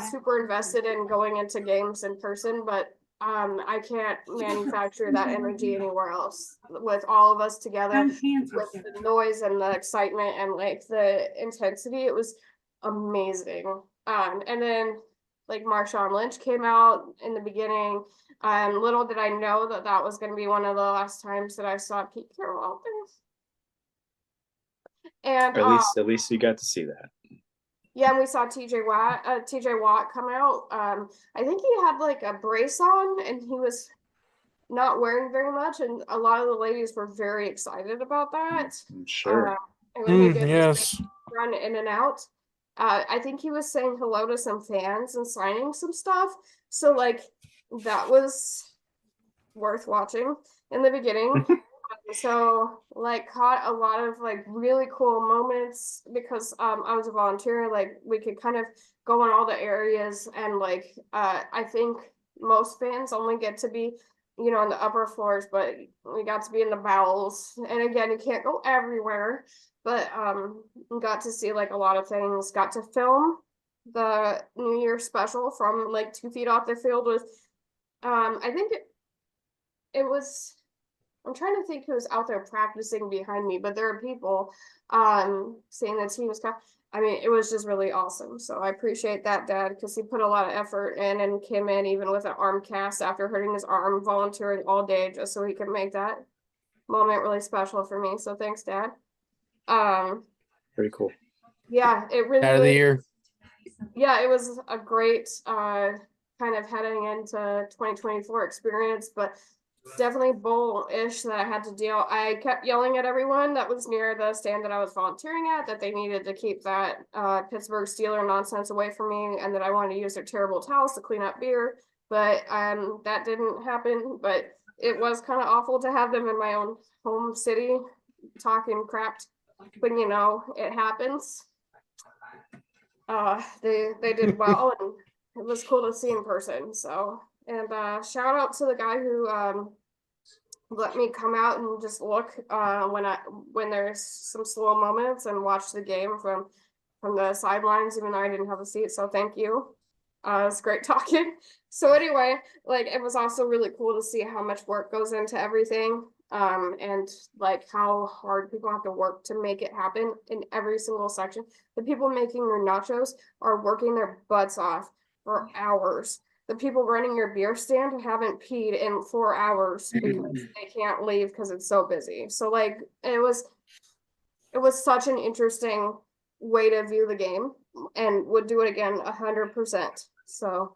super invested in going into games in person, but I can't manufacture that energy anywhere else. With all of us together, with the noise and the excitement and like the intensity, it was amazing. And then like Marshawn Lynch came out in the beginning. Little did I know that was going to be one of the last times that I saw Pete Carroll out there. And at least you got to see that. Yeah, and we saw TJ Watt come out. I think he had like a brace on, and he was not wearing very much, and a lot of the ladies were very excited about that. I'm sure. And when he did yes. run in and out. I think he was saying hello to some fans and signing some stuff. So like that was worth watching in the beginning. So like caught a lot of like really cool moments because I was a volunteer. Like we could kind of go in all the areas and like I think most fans only get to be in the upper floors, but we got to be in the bowels. And again, you can't go everywhere, but got to see like a lot of things. Got to film the New Year special from like 2 feet off the field with I think it was. I'm trying to think who was out there practicing behind me, but there are people saying the team was I mean, it was just really awesome. So I appreciate that, Dad, because he put a lot of effort in and came in even with an arm cast after hurting his arm, volunteering all day just so he could make that moment really special for me. So thanks, Dad. Pretty cool. Yeah, it really, Out of the year. Yeah, it was a great kind of heading into 2024 experience, but definitely bowl-ish that I had to deal. I kept yelling at everyone that was near the stand that I was volunteering at that they needed to keep that Pittsburgh Steeler nonsense away from me and that I wanted to use their terrible towels to clean up beer. But that didn't happen. But it was kind of awful to have them in my own home city talking crap. But it happens. They did well and it was cool to see in person. So and shout out to the guy who let me come out and just look when there's some slow moments and watch the game from the sidelines, even though I didn't have a seat. So thank you. It's great talking. So anyway, like it was also really cool to see how much work goes into everything. And like how hard people have to work to make it happen in every single section. The people making your nachos are working their butts off for hours. The people running your beer stand haven't peed in 4 hours because they can't leave because it's so busy. So like it was such an interesting way to view the game and would do it again 100%. So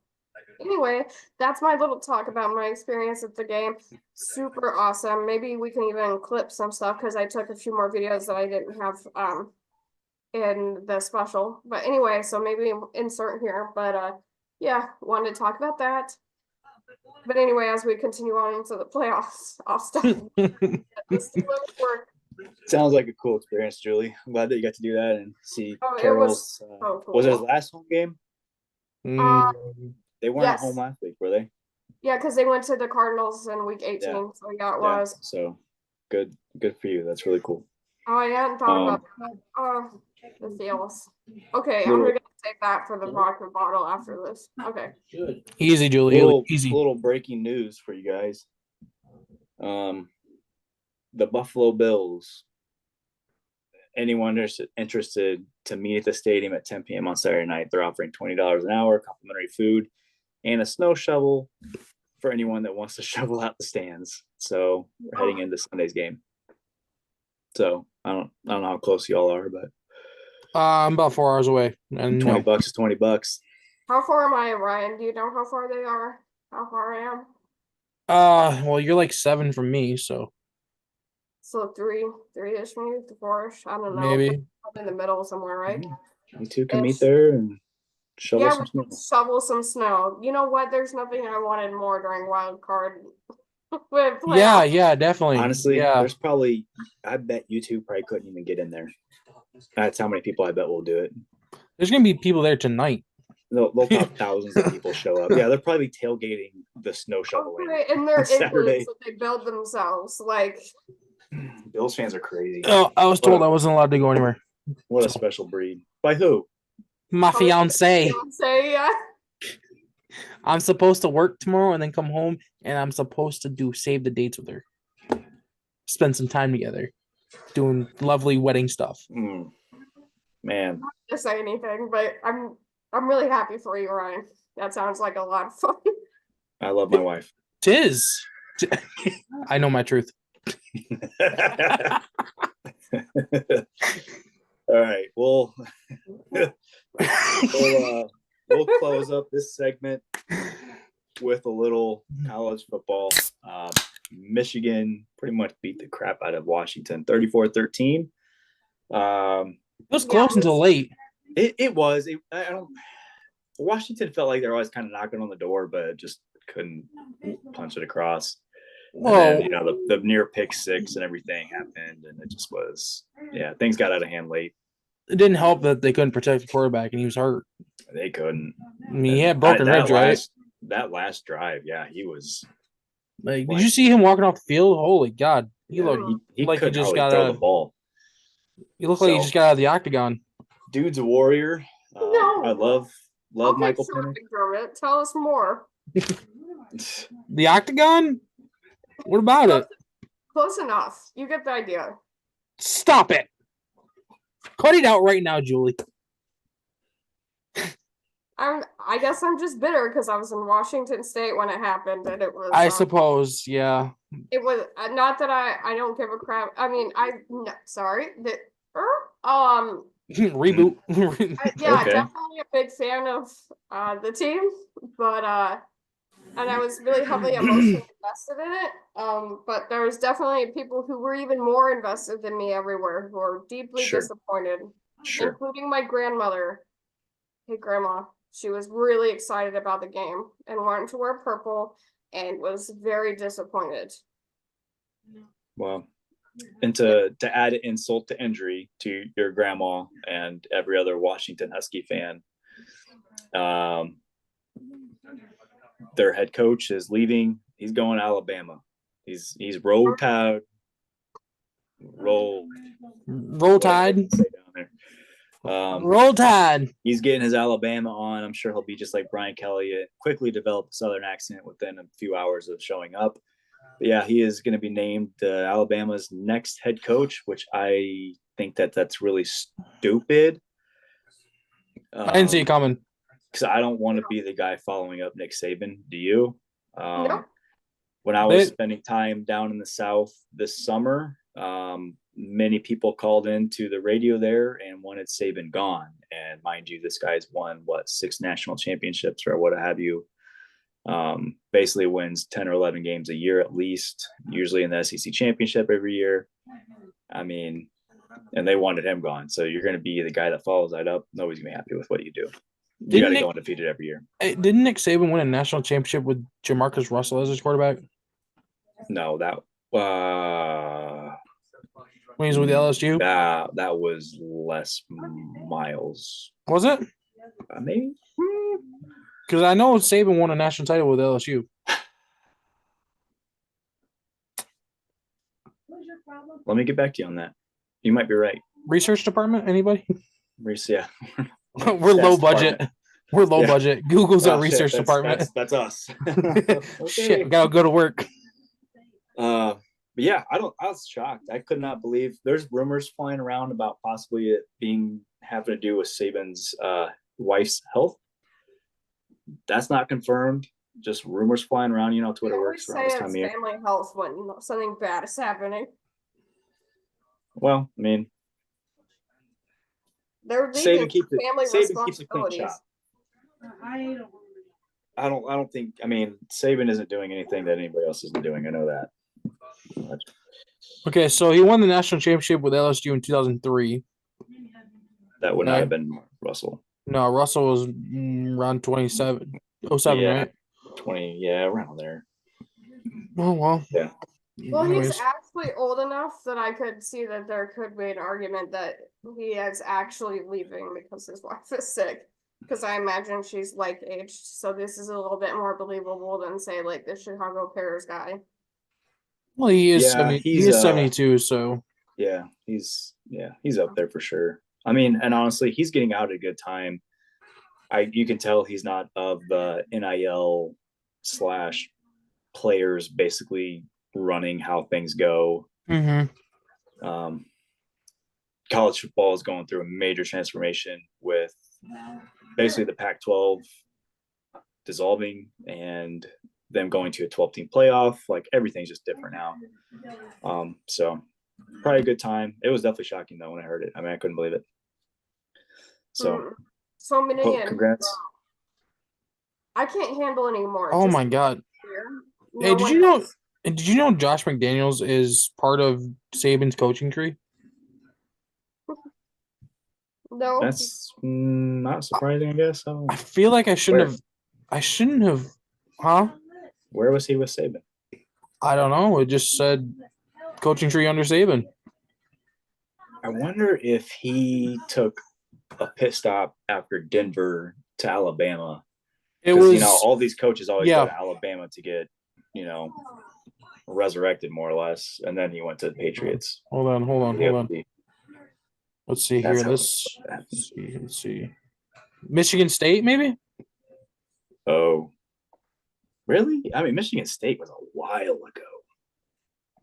anyway, that's my little talk about my experience at the game. Super awesome. Maybe we can even clip some stuff because I took a few more videos that I didn't have in the special. But anyway, so maybe insert here. But yeah, wanted to talk about that. But anyway, as we continue on into the playoffs, I'll stop. Sounds like a cool experience, Julie. I'm glad that you got to do that and see Carol's. So cool. Was it his last home game? They weren't at home last week, were they? Yeah, because they went to the Cardinals in week 18. Yeah. So yeah, it was. So good for you. That's really cool. Oh, I hadn't thought about that. The feels. Okay, I'm gonna take that for the vodka bottle after this. Okay. Easy, Julie. Easy. Little breaking news for you guys. The Buffalo Bills. Anyone interested to meet at the stadium at 10 p.m. on Saturday night? They're offering $20 an hour, complimentary food, and a snow shovel for anyone that wants to shovel out the stands. So we're heading into Sunday's game. So I don't know how close y'all are, but I'm about 4 hours away. And $20 is $20. How far am I, Ryan? Do you know how far they are? How far I am? Well, you're like 7 from me, so. So three-ish, maybe 4-ish. I don't know. Maybe I'm in the middle somewhere, right? You two can meet there and shovel some snow. Shovel some snow. You know what? There's nothing I wanted more during wild card. Yeah, definitely. Honestly, there's probably. I bet you two probably couldn't even get in there. That's how many people I bet will do it. There's gonna be people there tonight. They'll have thousands of people show up. Yeah, they're probably tailgating the snow shoveling. Okay, and they're igloos that they build themselves. Like Bills fans are crazy. Oh, I was told I wasn't allowed to go anywhere. What a special breed. By who? My fiance. Yeah. I'm supposed to work tomorrow and then come home, and I'm supposed to save the dates with her. Spend some time together, doing lovely wedding stuff. Man, I'm not to say anything, but I'm really happy for you, Ryan. That sounds like a lot of fun. I love my wife. Tis. I know my truth. All right. Well, we'll close up this segment with a little college football. Michigan pretty much beat the crap out of Washington 34-13. It was close until late. It was. I don't. Washington felt like they were always kind of knocking on the door, but just couldn't punch it across. Well, and then, the near pick six and everything happened, and it just was, things got out of hand late. It didn't help that they couldn't protect the quarterback and he was hurt. They couldn't. I mean, he had broken ribs, right? That last drive, he was. Like, did you see him walking off the field? Holy God. He looked he like he just got throw the ball. He looked like he just got out of the octagon. Dude's a warrior. No. I love Michael Penix. Tell us more. The octagon? What about it? Close enough. You get the idea. Stop it. Cut it out right now, Julie. I guess I'm just bitter because I was in Washington State when it happened, and it was. I suppose, yeah. It was not that I don't give a crap. I mean, Reboot. Definitely a big fan of the team, but and I was really heavily emotionally invested in it. But there was definitely people who were even more invested than me everywhere who were deeply disappointed, including my grandmother. Hey, Grandma. She was really excited about the game and wanted to wear purple and was very disappointed. Well, and to add insult to injury to your grandma and every other Washington Husky fan, their head coach is leaving. He's going to Alabama. He's roll tide. Roll Tide. Roll Tide. He's getting his Alabama on. I'm sure he'll be just like Brian Kelly, quickly develop a Southern accent within a few hours of showing up. But he is going to be named Alabama's next head coach, which I think that's really stupid. I didn't see it coming. Because I don't want to be the guy following up Nick Saban. Do you? No. When I was spending time down in the South this summer, many people called into the radio there and wanted Saban gone. And mind you, this guy's won 6 national championships or what have you. Basically wins 10 or 11 games a year at least, usually in the SEC championship every year. I mean, and they wanted him gone. So you're going to be the guy that follows that up. Nobody's going to be happy with what you do. You got to go undefeated every year. Didn't Nick Saban win a national championship with Jamarcus Russell as his quarterback? No, that when he was with LSU? That was Les Miles. Was it? Maybe. Because I know Saban won a national title with LSU. Let me get back to you on that. You might be right. Research department? Anybody? Yeah. We're low budget. We're low budget. Google's our research department. That's us. Okay. Shit, gotta go to work. But I was shocked. I could not believe there's rumors flying around about possibly it having to do with Saban's wife's health. That's not confirmed. Just rumors flying around. You know, Twitter works around this time of year. Family health when something bad is happening. Well, I mean, they're Saban keeps a clean shop. I don't think. I mean, Saban isn't doing anything that anybody else isn't doing. I know that. Okay, so he won the national championship with LSU in 2003. That would not have been Russell. No, Russell was around 07, right? 20, around there. Oh, well. Yeah. Well, he's actually old enough that I could see that there could be an argument that he is actually leaving because his wife is sick. Because I imagine she's aged, so this is a little bit more believable than say the Chicago Bears guy. Well, he is. He is 72, so he's up there for sure. I mean, and honestly, he's getting out at a good time. You can tell he's not of the NIL / players basically running how things go. Mm-hmm. College football is going through a major transformation with basically the Pac-12 dissolving and them going to a 12-team playoff. Everything's just different now. So probably a good time. It was definitely shocking though when I heard it. I mean, I couldn't believe it. So many. Congrats. I can't handle anymore. Oh my God. Hey, did you know Josh McDaniels is part of Saban's coaching tree? No. That's not surprising, I guess. I feel like I shouldn't have. Huh? Where was he with Saban? I don't know. It just said coaching tree under Saban. I wonder if he took a pit stop after Denver to Alabama. It was, all these coaches always go to Alabama to get, resurrected more or less, and then he went to the Patriots. Hold on. Let's see here. Let's see. Michigan State, maybe? Oh, really? I mean, Michigan State was a while ago.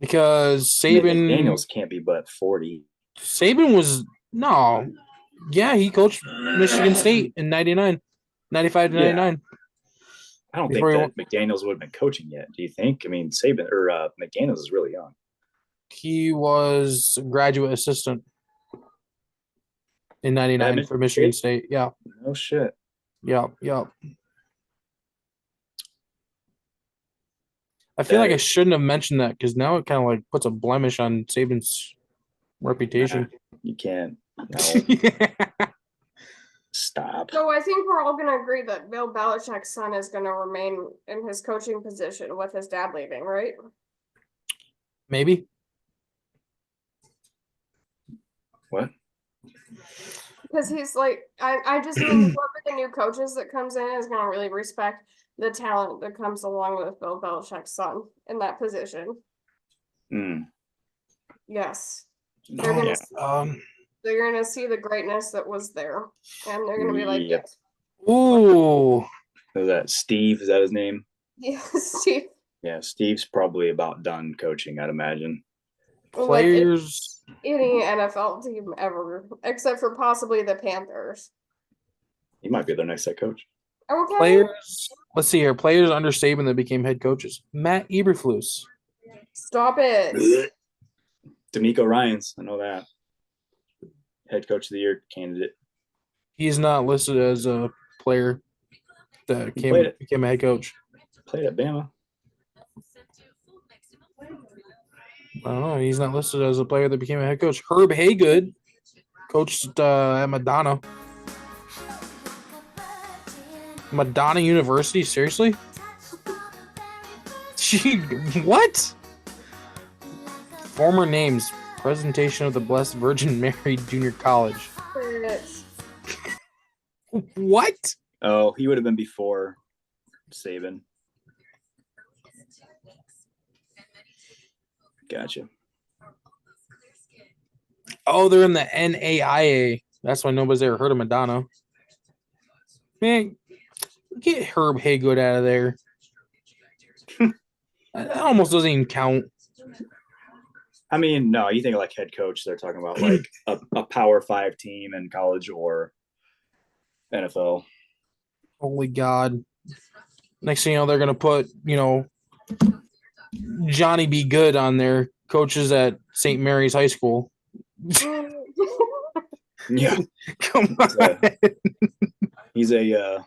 Because Saban Daniels can't be but 40. Saban was he coached Michigan State in 99, 95 to 99. I don't think that McDaniels would have been coaching yet. Do you think? I mean, Saban or McDaniels is really young. He was a graduate assistant in 99 for Michigan State. Yeah. No shit. Yep. I feel like I shouldn't have mentioned that because now it kind of like puts a blemish on Saban's reputation. You can't. No. Stop. So I think we're all going to agree that Bill Belichick's son is going to remain in his coaching position with his dad leaving, right? Maybe. What? Because he's like, I just mean whoever the new coaches that comes in is going to really respect the talent that comes along with Bill Belichick's son in that position. Yes. They're going to see the greatness that was there. And they're going to be like, yes. Ooh. Is that Steve? Is that his name? Yeah, Steve. Yeah, Steve's probably about done coaching, I'd imagine. Players. Like any NFL team ever, except for possibly the Panthers. He might be their next head coach. Okay. Players. Let's see here. Players under Saban that became head coaches. Matt Eberflus. Stop it. D'Amico Ryans. I know that. Head coach of the year candidate. He's not listed as a player that became a head coach. Played at Bama. I don't know. He's not listed as a player that became a head coach. Herb Haygood coached at Madonna. Madonna University? Seriously? What? Former names. Presentation of the Blessed Virgin Mary Junior College. What? Oh, he would have been before Saban. Gotcha. Oh, they're in the NAIA. That's why nobody's ever heard of Madonna. Man, get Herb Haygood out of there. That almost doesn't even count. I mean, no, you think like head coach, they're talking about like a Power 5 team in college or NFL. Holy God. Next thing you know, they're going to put, Johnny B. Good on their coaches at St. Mary's High School. Yeah. Come on. He's a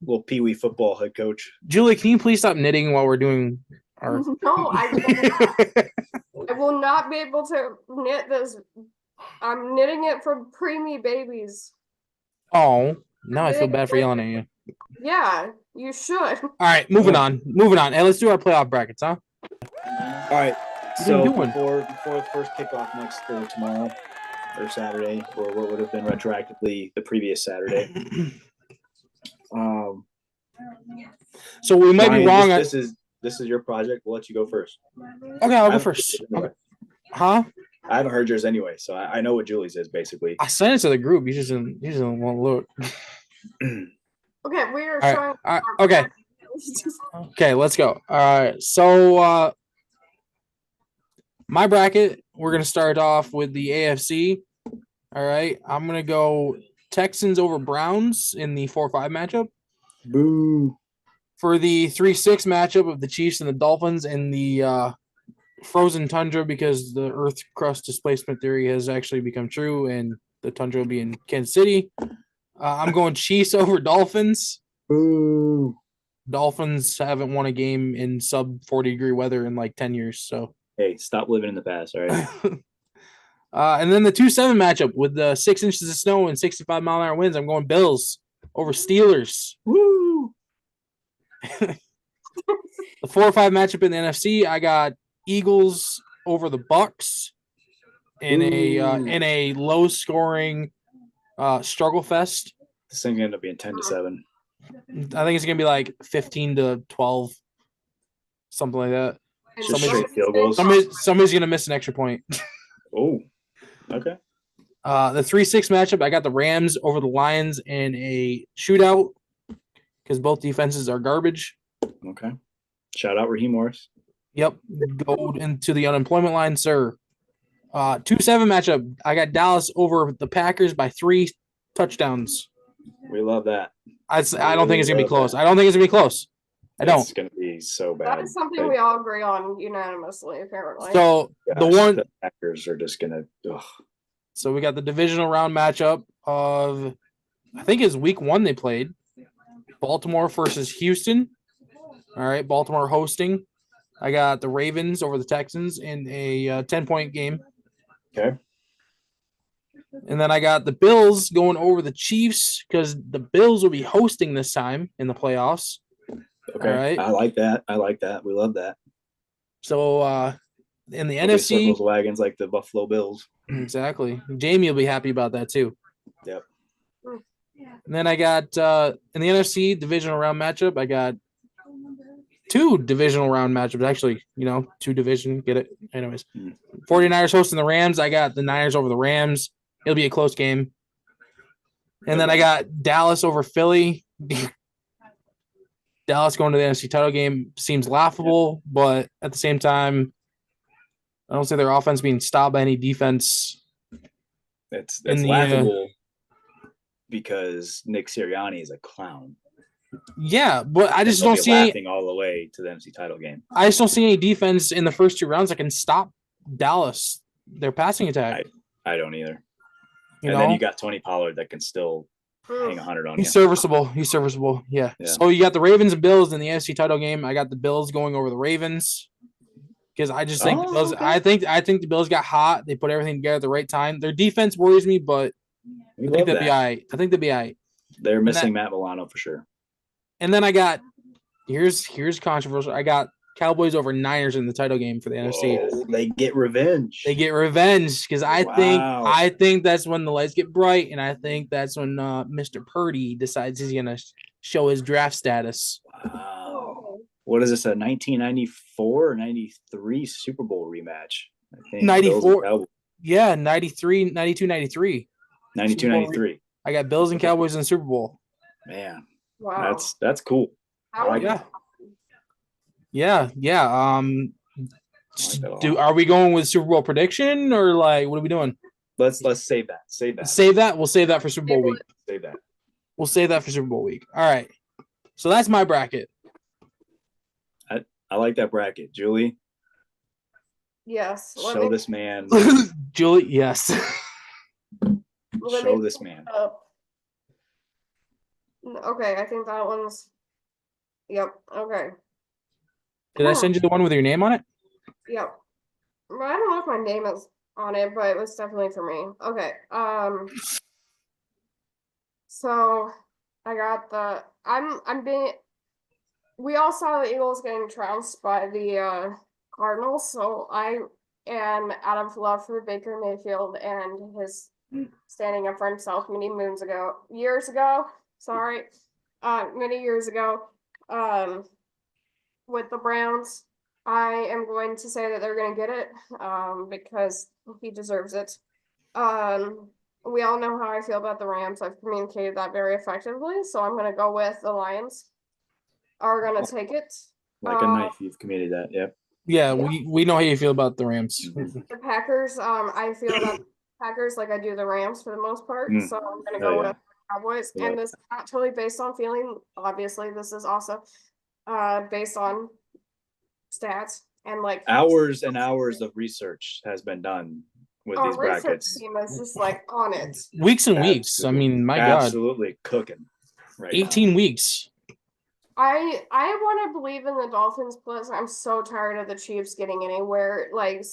little peewee football head coach. Julie, can you please stop knitting while we're doing our... No, I will not be able to knit this. I'm knitting it for preemie babies. Oh, now I feel bad for yelling at you. Yeah, you should. All right, moving on. Hey, let's do our playoff brackets, huh? All right. So before the first kickoff next tomorrow or Saturday, or what would have been retroactively the previous Saturday. So we might be wrong. This is your project. We'll let you go first. Okay, I'll go first. Okay. Huh? I haven't heard yours anyway, so I know what Julie's is basically. I sent it to the group. You just don't want to look. Okay, we are showing. Okay. Okay, let's go. All right. So my bracket, we're gonna start off with the AFC. All right. I'm gonna go Texans over Browns in the 4-5 matchup. Boo. For the 3-6 matchup of the Chiefs and the Dolphins in the frozen tundra, because the Earth crust displacement theory has actually become true, and the tundra will be in Kansas City. I'm going Chiefs over Dolphins. Boo. Dolphins haven't won a game in sub 40-degree weather in like 10 years. So hey, stop living in the past, all And then the 2-7 matchup with the 6 inches of snow and 65-mile-an-hour winds. I'm going Bills over Steelers. Woo! The 4-5 matchup in the NFC, I got Eagles over the Bucks in a low scoring struggle fest. This thing's gonna be 10-7. I think it's gonna be like 15-12, something like that. Just straight field goals. Somebody's gonna miss an extra point. Oh, okay. The 3-6 matchup, I got the Rams over the Lions in a shootout because both defenses are garbage. Okay. Shout out Raheem Morris. Yep. Go into the unemployment line, sir. 2-7 matchup, I got Dallas over the Packers by 3 touchdowns. We love that. I don't think it's gonna be close. I don't think it's gonna be close. It's gonna be so bad. That is something we all agree on unanimously, apparently. So the Packers are just gonna. Ugh. So we got the divisional round matchup of, I think it's week 1 they played. Baltimore versus Houston. All right, Baltimore hosting. I got the Ravens over the Texans in a 10-point game. Okay. And then I got the Bills going over the Chiefs because the Bills will be hosting this time in the playoffs. Okay. All right. I like that. We love that. So in the NFC, circles wagons like the Buffalo Bills. Exactly. Jamie will be happy about that too. Yep. And then I got in the NFC divisional round matchup, I got 2 divisional round matchups. Actually, 2 division. Get it? Anyways. 49ers hosting the Rams. I got the Niners over the Rams. It'll be a close game. And then I got Dallas over Philly. Dallas going to the NFC title game seems laughable, but at the same time, I don't see their offense being stopped by any defense. That's laughable because Nick Sirianni is a clown. Yeah, but I just don't see laughing all the way to the NFC title game. I just don't see any defense in the first 2 rounds that can stop Dallas, their passing attack. I don't either. Then you got Tony Pollard that can still hang 100 on He's serviceable. He's serviceable. Yeah. So you got the Ravens and Bills in the NFC title game. I got the Bills going over the Ravens because I just think the Bills. Okay. I think the Bills got hot. They put everything together at the right time. Their defense worries me, but I think they'll be all right. I think they'll be all right. They're missing Matt Milano for sure. And then I got here's controversial. I got Cowboys over Niners in the title game for the NFC. They get revenge. Because I think that's when the lights get bright, and I think that's when Mr. Purdy decides he's gonna show his draft status. Wow. What is this? A 1994 or 93 Super Bowl rematch? I think 94. Yeah, 93, 92, 93. 92, 93. I got Bills and Cowboys in the Super Bowl. Man. Wow. That's cool. Yeah. Are we going with Super Bowl prediction or like what are we doing? Let's save that. Save that. We'll save that for Super Bowl week. Save that. We'll save that for Super Bowl week. All right. So that's my bracket. I like that bracket, Julie. Yes. Show this man. Julie, yes. Show this man. Okay, I think that one's. Yep. Okay. Did I send you the one with your name on it? Yep. I don't know if my name is on it, but it was definitely for me. Okay. So I got we all saw the Eagles getting trounced by the Cardinals, so I am out of love for Baker Mayfield and his standing up for himself many years ago, with the Browns. I am going to say that they're going to get it because he deserves it. We all know how I feel about the Rams. I've communicated that very effectively, so I'm going to go with the Lions are going to take it. Like a knife, you've committed that, yep. Yeah, we know how you feel about the Rams. The Packers, I feel about the Packers like I do the Rams for the most part, so I'm going to go with Cowboys. Yep. And this is not totally based on feeling. Obviously, this is also based on stats and like hours and hours of research has been done with these brackets. Team is just like on it. Weeks and weeks. I mean, my God, absolutely cooking. Right 18 now. weeks. I want to believe in the Dolphins. Plus, I'm so tired of the Chiefs getting anywhere. Like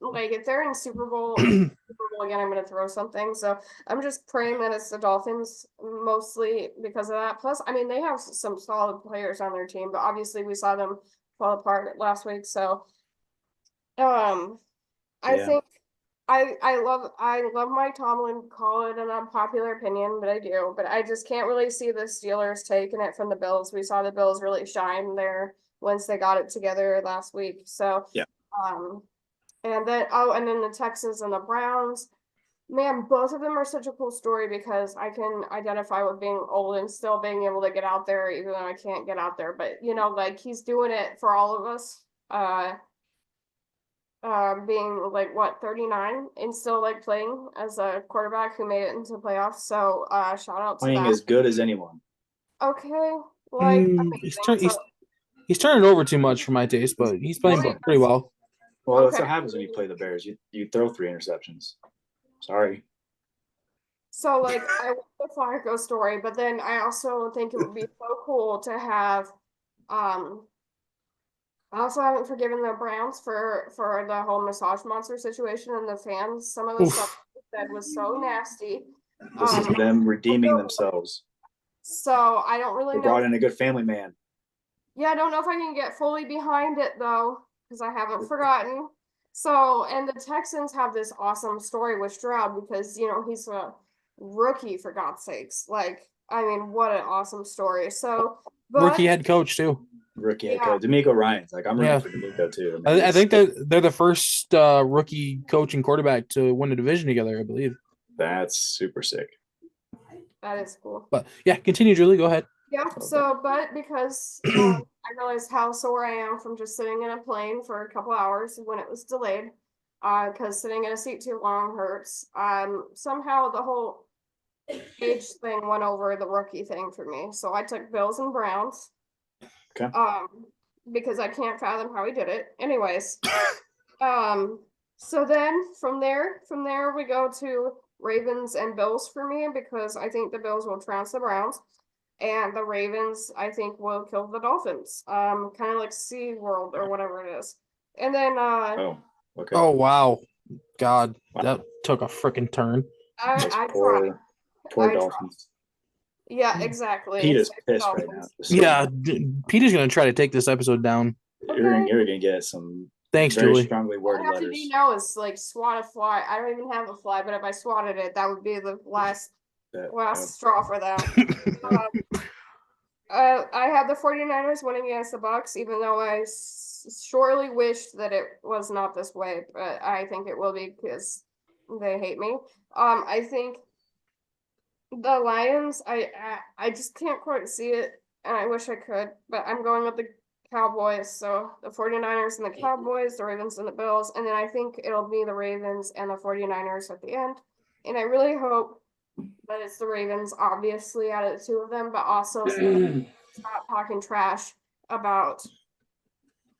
if they're in Super Bowl again, I'm gonna throw something. So I'm just praying that it's the Dolphins mostly because of that. Plus, I mean they have some solid players on their team, but obviously we saw them fall apart last week. So um, I Yeah. think I love Mike Tomlin. Call it an unpopular opinion, but I do. But I just can't really see the Steelers taking it from the Bills. We saw the Bills really shine there once they got it together last week. So Yeah. um, and then the Texans and the Browns. Man, both of them are such a cool story because I can identify with being old and still being able to get out there, even though I can't get out there. But you know, like he's doing it for all of us. Being like what 39 and still like playing as a quarterback who made it into playoffs. So shout out to Playing that. as good as anyone. Okay, like amazing. So He's turning over too much for my taste, but he's playing pretty well. Well, that's okay. what happens when you play the Bears. You throw 3 interceptions. Sorry. So like I love the Flacco story, but then I also think it would be so cool to have um I also haven't forgiven the Browns for the whole massage monster situation and the fans. Some of the stuff Oof. they said was so nasty. This is them redeeming themselves. So I don't really They know. brought in a good family man. Yeah, I don't know if I can get fully behind it though, because I haven't forgotten. So, and the Texans have this awesome story with Stroud because, you know, he's a rookie for God's sakes. Like, I mean, what an awesome story. So, Rookie but head coach too. Rookie head yeah, coach. D'Amico Ryans. Like, I'm rooting Yeah. for D'Amico too. I mean, I think that they're the first rookie coach and quarterback to win a division together, I believe. that's super sick. that is cool. But yeah, continue, Julie. Go ahead. Yeah, so, but because I realized how sore I am from just sitting in a plane for a couple hours when it was delayed, because sitting in a seat too long hurts. Somehow the whole age thing went over the rookie thing for me. So I took Bills and Browns. Okay. Because I can't fathom how he did it. Anyways, so then from there we go to Ravens and Bills for me because I think the Bills will trounce the Browns. And the Ravens, I think, will kill the Dolphins. Kind of like Sea World or whatever it is. And then Oh, okay. Oh wow, God, that took a freaking turn. I poor I Dolphins. Yeah, exactly. Pete is Save pissed right Dolphins. now. Yeah, Peter's gonna try to take this episode down. Okay. You're gonna get some Thanks, very Julie. strongly All I worded have to do letters. now is like swat a fly. I don't even have a fly, but if I swatted it, that would be the last straw for that. I had the 49ers winning against the Bucks, even though I surely wished that it was not this way, but I think it will be because they hate me. I think the Lions, I just can't quite see it, and I wish I could, but I'm going with the Cowboys. So the 49ers and the Cowboys, the Ravens and the Bills, and then I think it'll be the Ravens and the 49ers at the end. And I really hope that it's the Ravens, obviously, out of the two of them, but also stop talking trash about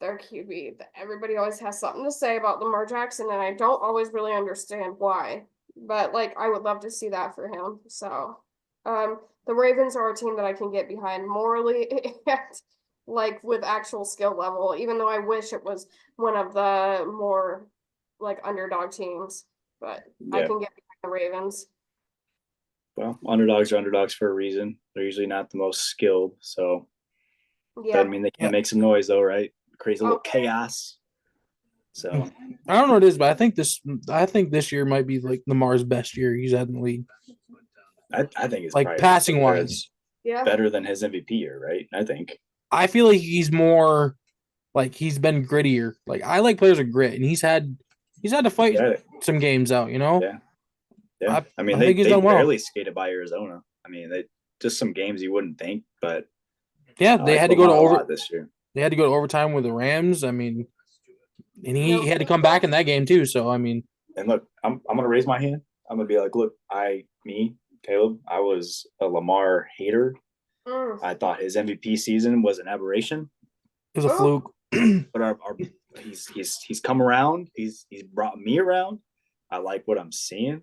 their QB. Everybody always has something to say about Lamar Jackson, and I don't always really understand why. But like, I would love to see that for him. So, the Ravens are a team that I can get behind morally and like with actual skill level. Even though I wish it was one of the more like underdog teams, but I can get behind the Ravens. Well, underdogs are underdogs for a reason. They're usually not the most skilled, so doesn't mean they can't make some noise though, right? Crazy little chaos. So I don't know what it is, but I think this year might be like Lamar's best year he's had in the league. I think it's like passing wise, better than his MVP year, right? I think. I feel like he's more like he's been grittier. Like I like players with grit, and he's had to fight some games out, you know. Yeah. I mean, they barely skated by Arizona. I mean, they just some games you wouldn't think, but yeah, they had to go to over this year. They had to go to overtime with the Rams. I mean, and he had to come back in that game too. So I mean, and look, I'm gonna raise my hand. I'm gonna be like, look, Caleb, I was a Lamar hater. I thought his MVP season was an aberration. It was a fluke. But he's come around. He's brought me around. I like what I'm seeing.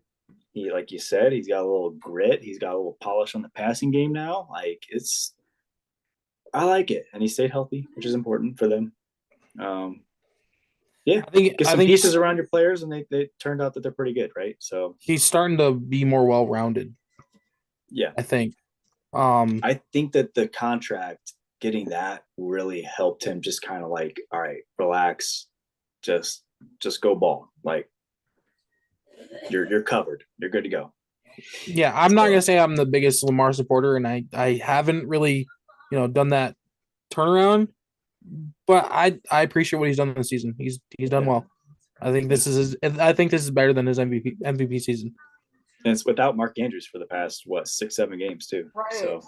He, like you said, he's got a little grit. He's got a little polish on the passing game now. Like I like it, and he stayed healthy, which is important for them. Yeah, get some pieces around your players, and they turned out that they're pretty good, right? So he's starting to be more well-rounded. Yeah, I think. I think that the contract, getting that really helped him just kind of like, all right, relax, just go ball. Like you're covered. You're good to go. Yeah, I'm not gonna say I'm the biggest Lamar supporter, and I haven't really, done that turnaround. But I appreciate what he's done this season. He's done well. I think this is better than his MVP season. And it's without Mark Andrews for the past 6-7 games too. Right. So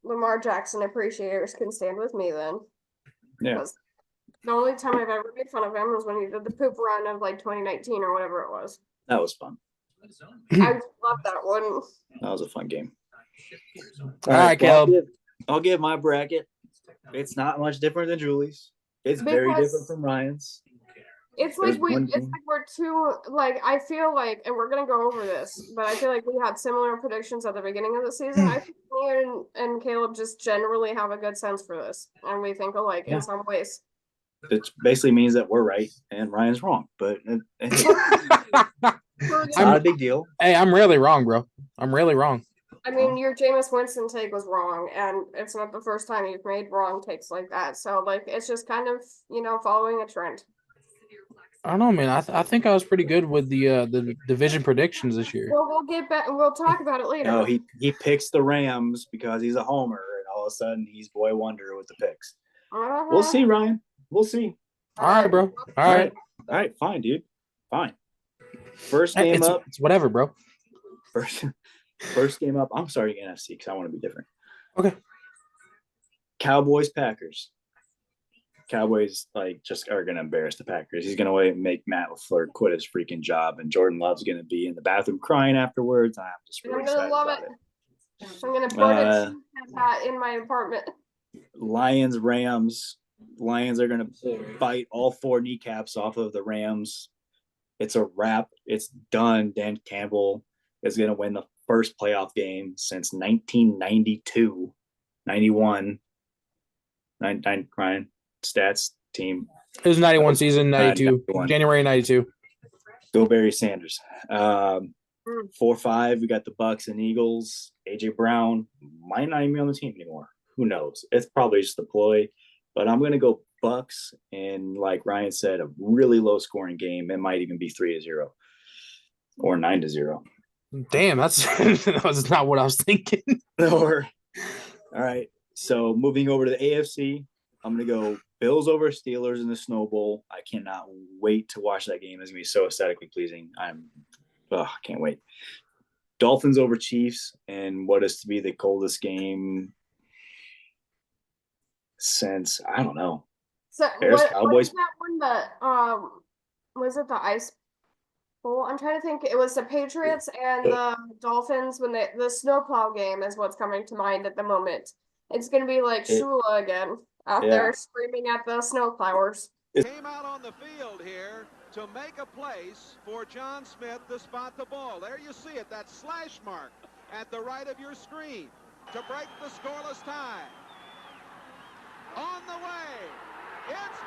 Lamar Jackson appreciators can stand with me then. Yeah. The only time I've ever made fun of him was when he did the poop run of like 2019 or whatever it was. That was fun. I love that one. That was a fun game. All right, Caleb. I'll give my bracket. It's not much different than Julie's. It's very different from Ryan's. It's like we're too, like, I feel like, and we're gonna go over this, but I feel like we had similar predictions at the beginning of the season. I think me and Caleb just generally have a good sense for this, and we think alike in some ways. It basically means that we're right and Ryan's wrong, but it's not a big deal. Hey, I'm really wrong, bro. I'm really wrong. I mean, your Jameis Winston take was wrong, and it's not the first time you've made wrong takes like that. So, like, it's just kind of, following a trend. I don't know, man. I think I was pretty good with the division predictions this year. Well, we'll get back. We'll talk about it later. No, he picks the Rams because he's a homer, and all of a sudden he's boy wonder with the picks. We'll see, Ryan. We'll see. All right, bro. All right. Fine, dude. Fine. First game up. It's whatever, bro. First game up. I'm starting NFC because I want to be different. Okay. Cowboys, Packers. Cowboys just are gonna embarrass the Packers. He's gonna make Matt LaFleur quit his freaking job, and Jordan Love's gonna be in the bathroom crying afterwards. I'm just really excited about it. I'm gonna put it in my apartment. Lions, Rams. Lions are gonna bite all 4 kneecaps off of the Rams. It's a wrap. It's done. Dan Campbell is gonna win the first playoff game since 1992, 91. Ryan. Stats team. It was 91 season, 92. January 92. Go Barry Sanders. 4-5, we got the Bucks and Eagles. AJ Brown might not even be on the team anymore. Who knows? It's probably just a ploy. But I'm going to go Bucks, and like Ryan said, a really low scoring game. It might even be 3-0 or 9-0. Damn, that was not what I was thinking. All right. So moving over to the AFC, I'm going to go Bills over Steelers in the Snow Bowl. I cannot wait to watch that game. It's going to be so aesthetically pleasing. I can't wait. Dolphins over Chiefs, and what is to be the coldest game since, I don't know. So Bears, Cowboys. What was that one was it the Ice Bowl? I'm trying to think. It was the Patriots and the Dolphins when the snowplow game is what's coming to mind at the moment. It's going to be like Shula again out there screaming at the snowplowers. Came out on the field here to make a place for John Smith to spot the ball. There you see it, that slash mark at the right of your screen to break the scoreless tie. On the way, it's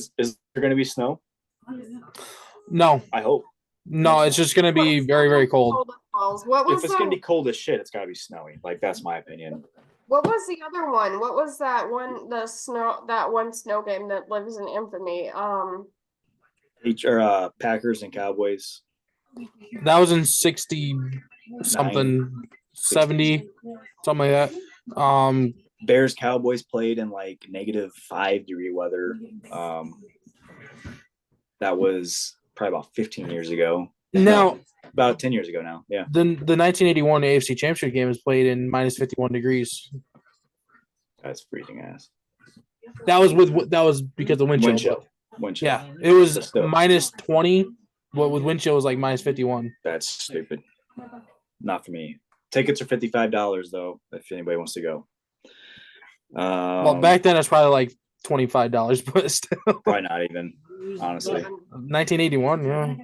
good. Is there going to be snow? No. I hope. No, it's just going to be very, very cold. If it's going to be cold as shit, it's got to be snowy. Like, that's my opinion. What was the other one? What was that one? That one snow game that lives in infamy. Packers and Cowboys. That was in 60 something, 70, something like that. Bears Cowboys played in like -5-degree weather. That was probably about 15 years ago. Now, about 10 years ago now. Yeah. The 1981 AFC Championship game was played in -51 degrees. That's freezing ass. That was because of wind chill. Wind chill. Yeah, it was -20. But with wind chill, it was like -51. That's stupid. Not for me. Tickets are $55 though, if anybody wants to go. Well, back then it's probably like $25, but still. Probably not even, honestly. 1981, yeah.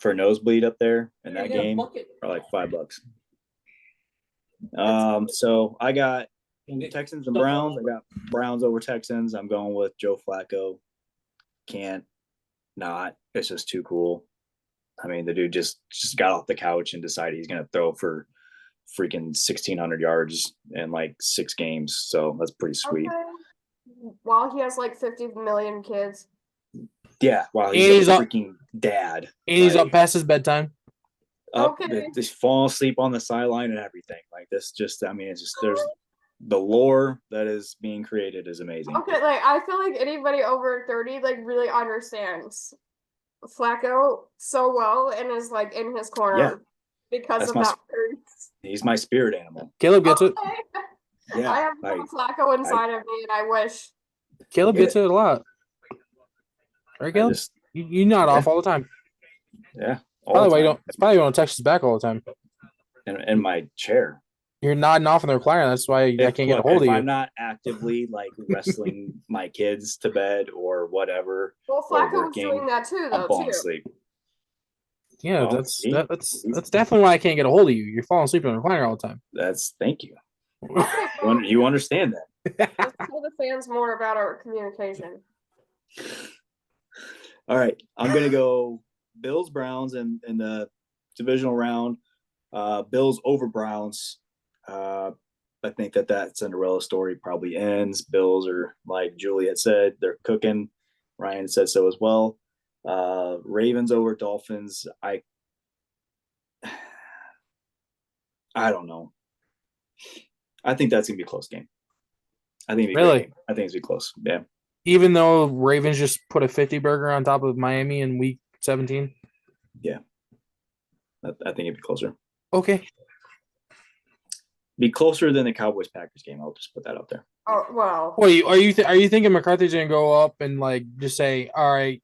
For a nosebleed up there in that game, are like $5. So I got Texans and Browns. I got Browns over Texans. I'm going with Joe Flacco. Can't not. It's just too cool. I mean, the dude just got off the couch and decided he's going to throw for freaking 1,600 yards in like 6 games. So that's pretty sweet. Okay. While he has like 50 million kids. Yeah, while he's a freaking dad. And he's up past his bedtime. Just fall asleep on the sideline and everything. Like this just, I mean, it's just, there's the lore that is being created is amazing. Okay, like I feel like anybody over 30 like really understands Flacco so well and is like in his corner because of that. He's my spirit animal. Caleb gets it. Yeah, I have Flacco inside of me, and I wish. Caleb gets it a lot. Right, Caleb? You nod off all the time. Yeah. Probably why you don't text us back all the time. In my chair. You're nodding off in the recliner. That's why I can't get a hold of you. I'm not actively like wrestling my kids to bed or whatever. Well, Flacco was doing that too, though. I'm falling asleep. Yeah, that's definitely why I can't get a hold of you. You're falling asleep in the recliner all the time. Thank you. You understand that. Let's tell the fans more about our communication. All right, I'm gonna go Bills Browns in the divisional round. Bills over Browns. I think that Cinderella story probably ends. Bills are, like Juliet said, they're cooking. Ryan said so as well. Ravens over Dolphins. I don't know. I think that's gonna be a close game. I think it's gonna be close. Yeah. Even though Ravens just put a 50 burger on top of Miami in week 17? Yeah. I think it'd be closer. Okay. Be closer than the Cowboys-Packers game. I'll just put that out there. Oh, wow. Wait, are you thinking McCarthy's going to go up and like just say, all right,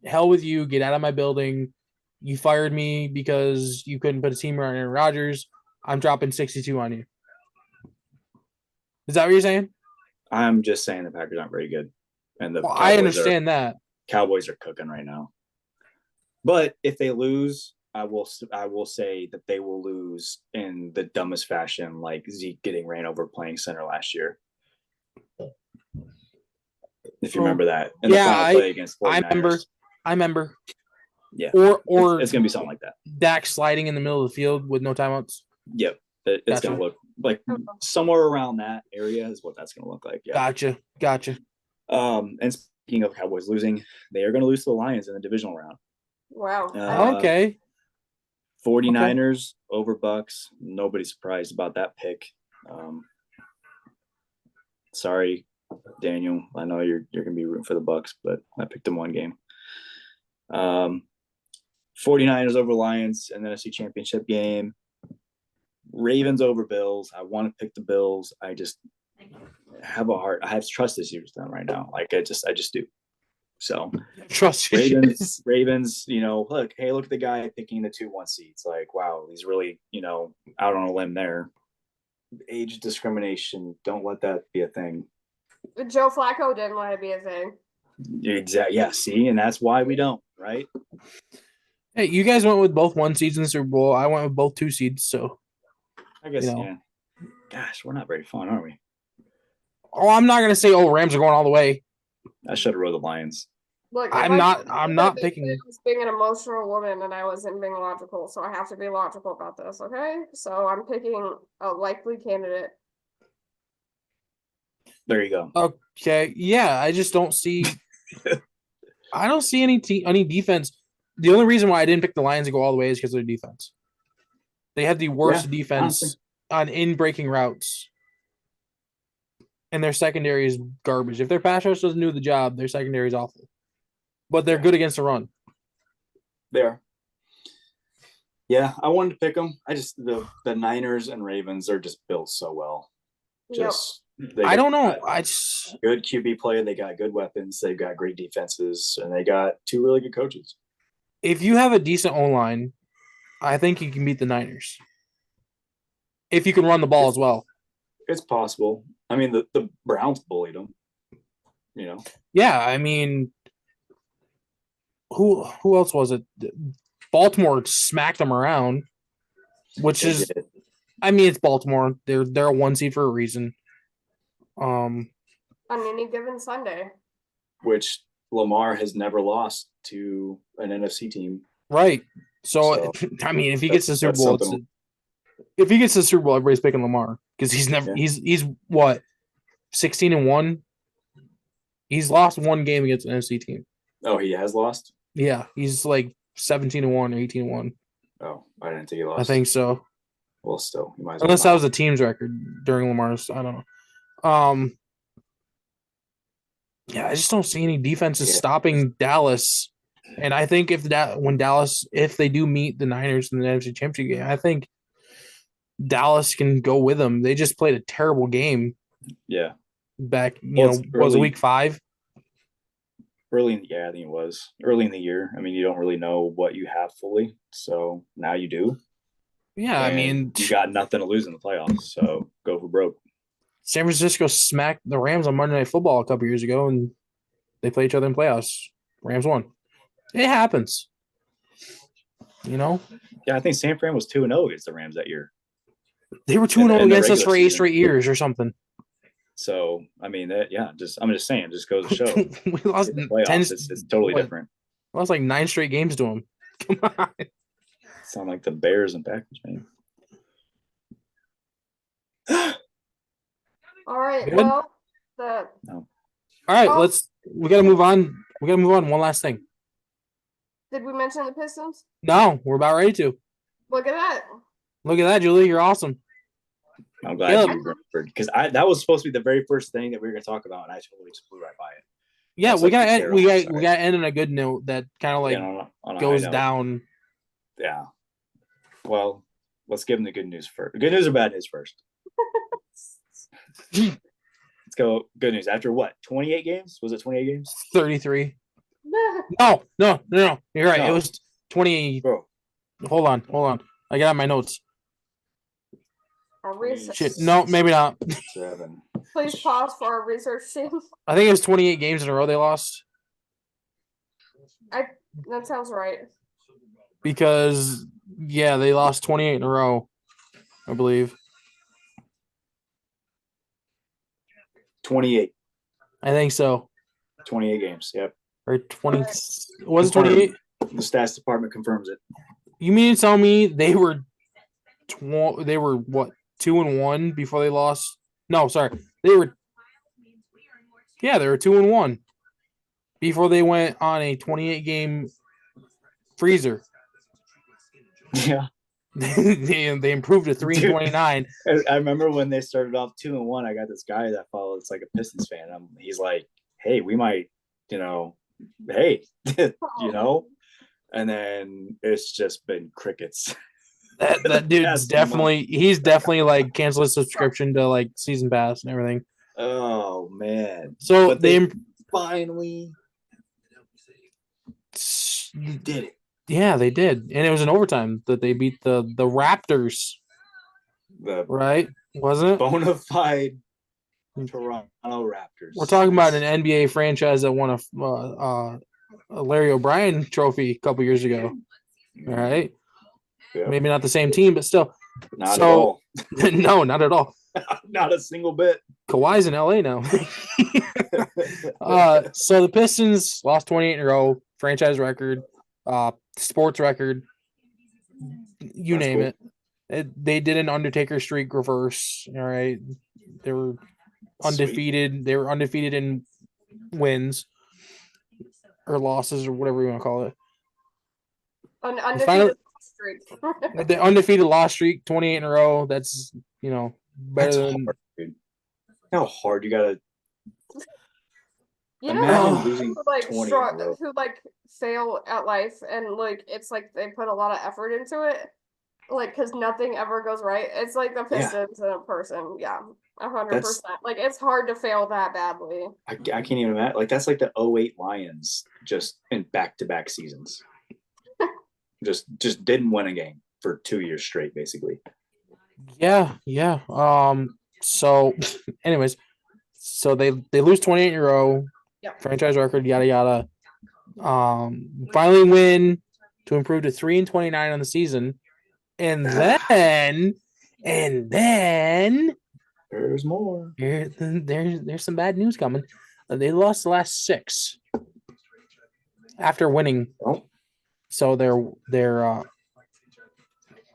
hell with you, get out of my building. You fired me because you couldn't put a team around Aaron Rodgers. I'm dropping 62 on you. Is that what you're saying? I'm just saying the Packers aren't very good. And I understand that. Cowboys are cooking right now. But if they lose, I will say that they will lose in the dumbest fashion, like Zeke getting ran over playing center last year. If you remember that. In the final play against 49ers. I remember. Yeah. Or it's going to be something like that. Dak sliding in the middle of the field with no timeouts. Yep. It's going to look like somewhere around that area is what that's going to look like. Yeah. Gotcha. And speaking of Cowboys losing, they are going to lose to the Lions in the divisional round. Wow. Okay. 49ers over Bucks. Nobody's surprised about that pick. Sorry, Daniel. I know you're going to be rooting for the Bucks, but I picked them one game. 49ers over Lions in the NFC Championship game. Ravens over Bills. I want to pick the Bills. I just have I have trust issues with them right now. Like I just do. So trust Ravens, look at the guy picking the 2-1 seeds. Like, wow, he's really, out on a limb there. Age discrimination. Don't let that be a thing. Joe Flacco didn't let it be a thing. Exactly. Yeah. See, and that's why we don't, right? Hey, you guys went with both 1 seeds in the Super Bowl. I went with both 2 seeds. So I guess, yeah. Gosh, we're not very fun, are we? Oh, I'm not gonna say, Rams are going all the way. I should have rode the Lions. Look, I'm not picking. I was being an emotional woman, and I wasn't being logical, so I have to be logical about this. Okay, so I'm picking a likely candidate. There you go. Okay, yeah, I just don't see. I don't see any defense. The only reason why I didn't pick the Lions to go all the way is because of their defense. They have the worst defense on in-breaking routes. And their secondary is garbage. If their pass rush doesn't do the job, their secondary is awful. But they're good against the run. They are. Yeah, I wanted to pick them. I just the Niners and Ravens are just built so well. I don't know. Good QB play. They got good weapons. They've got great defenses, and they got 2 really good coaches. If you have a decent O-line, I think you can beat the Niners. If you can run the ball as well. It's possible. I mean, the Browns bullied them. Yeah, I mean, who else was it? Baltimore smacked them around, which is I mean, it's Baltimore. They're a 1 seed for a reason. On any given Sunday. Which Lamar has never lost to an NFC team. Right. So I mean, if he gets the Super Bowl, if he gets the Super Bowl, everybody's picking Lamar because he's never. Yeah. He's what 16-1. He's lost one game against an NFC team. Oh, he has lost? Yeah, he's like 17-1 or 18-1. Oh, I didn't think he lost. I think so. Well, still, you might as unless that was the team's record during Lamar's. I don't know. Yeah, I just don't see any defenses stopping Dallas. And I think if they do meet the Niners in the NFC Championship game, I think Dallas can go with them. They just played a terrible game. Yeah. Back, was it week 5? I think it was early in the year. I mean, you don't really know what you have fully, so now you do. Yeah, I mean, you got nothing to lose in the playoffs, so go for broke. San Francisco smacked the Rams on Monday Night Football a couple years ago, and they play each other in playoffs. Rams won. It happens. Yeah, I think San Fran was 2-0 against the Rams that year. They were 2-0 against us for 8 straight years or something. So, I mean, I'm just saying, just goes to show. We lost 10. It's totally different. We lost like 9 straight games to them. Come on. Sound like the Bears and Packers, man. All right. Good? Well, no. All right, we gotta move on. We gotta move on. One last thing. Did we mention the Pistons? No, we're about ready to. Look at that. Look at that, Julie. You're awesome. I'm glad you remembered because that was supposed to be the very first thing that we were going to talk about, and I totally just flew right by it. Yeah, we got to end on a good note that kind of like goes down. Yeah. Well, let's give them the good news first. Good news or bad news first? Let's go. Good news. After what? 28 games? Was it 28 games? 33. No. You're right. No. It was 20. Bro. Hold on. I got my notes. Shit. No, maybe not. 7. Please pause for our research team. I think it was 28 games in a row they lost. That sounds right. Because, they lost 28 in a row, I believe. 28. I think so. 28 games, yep. Or 20. Was it 28? The stats department confirms it. You mean to tell me they were what? 2-1 before they lost. No, sorry. They were 2-1 before they went on a 28-game freezer. Yeah. they improved to 3-29. I remember when they started off 2-1, I got this guy that follows like a Pistons fan. He's like, hey, we might, hey, and then it's just been crickets. That dude's he's definitely like canceled his subscription to like season pass and everything. Oh man. So but they finally did it. Yeah, they did. And it was in overtime that they beat the Raptors. Right? Wasn't it? Bona fide Toronto Raptors. We're talking about an NBA franchise that won a Larry O'Brien trophy a couple years ago. All right. Yep. Maybe not the same team, but still. Not at all. No, not at all. Not a single bit. Kawhi's in LA now. So the Pistons lost 28 in a row, franchise record, sports record, you name it. They did an Undertaker streak reverse. All right. They were undefeated. Sweet. They were undefeated in wins or losses or whatever you want to call it. An undefeated streak. The undefeated loss streak, 28 in a row. That's, better than hard, dude. How hard you gotta losing who fail at life and it's like they put a lot of effort into it, because nothing ever goes right. It's like the Pistons in a person. 100%. It's hard to fail that badly. I can't even imagine. That's like the 2008 Lions just in back-to-back seasons. just didn't win a game for 2 years straight, basically. Yeah. So anyways, so they lose 28 in a row. Yep. Franchise record, yada yada. Finally win to improve to 3-29 on the season. And then And then There's more. There's some bad news coming. They lost the last 6 after winning. Oh. So they were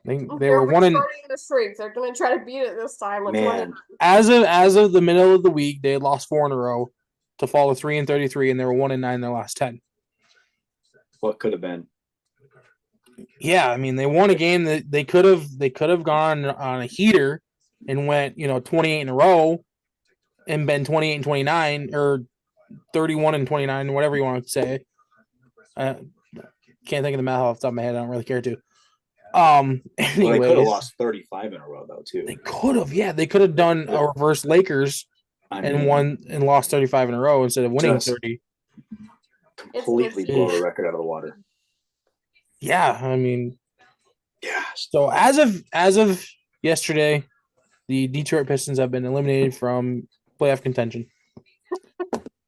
They're one in restarting the streak. They're going to try to beat it this time with Man. as of the middle of the week. They had lost 4 in a row to fall to 3-33, and they were 1-9 in their last 10. What could have been? Yeah, I mean they won a game that they could have gone on a heater and went 28 in a row and been 28-29 or 31-29, whatever you want to say. Can't think of the math off the top of my head. I don't really care to. Well, Anyways, they could have lost 35 in a row though too. They could have, yeah. They could have done a reverse Lakers and won and lost 35 in a row instead of winning 30. Completely blow the record out of the water. Yeah, I mean, yeah. So as of yesterday, the Detroit Pistons have been eliminated from playoff contention.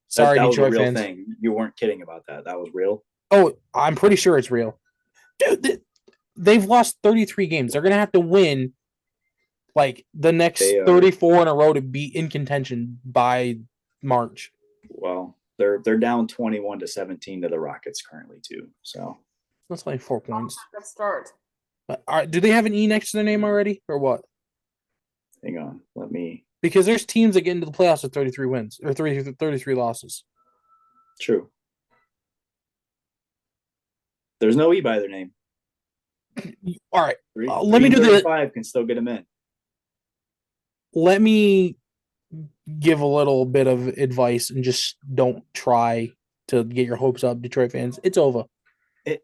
Sorry, that Detroit was a real fans. Thing. You weren't kidding about that. That was real. Oh, I'm pretty sure it's real. Dude, they've lost 33 games. They're going to have to win like the next 34 in a row to be in contention by March. Well, they're down 21-17 to the Rockets currently too. So that's like 4 points. Good start. Do they have an E next to their name already, or what? Hang on, let me. Because there's teams that get into the playoffs with 33 wins or 33 losses. True. There's no E by their name. All right. Let me do this. 5 can still get them in. Let me give a little bit of advice and just don't try to get your hopes up, Detroit fans. It's over.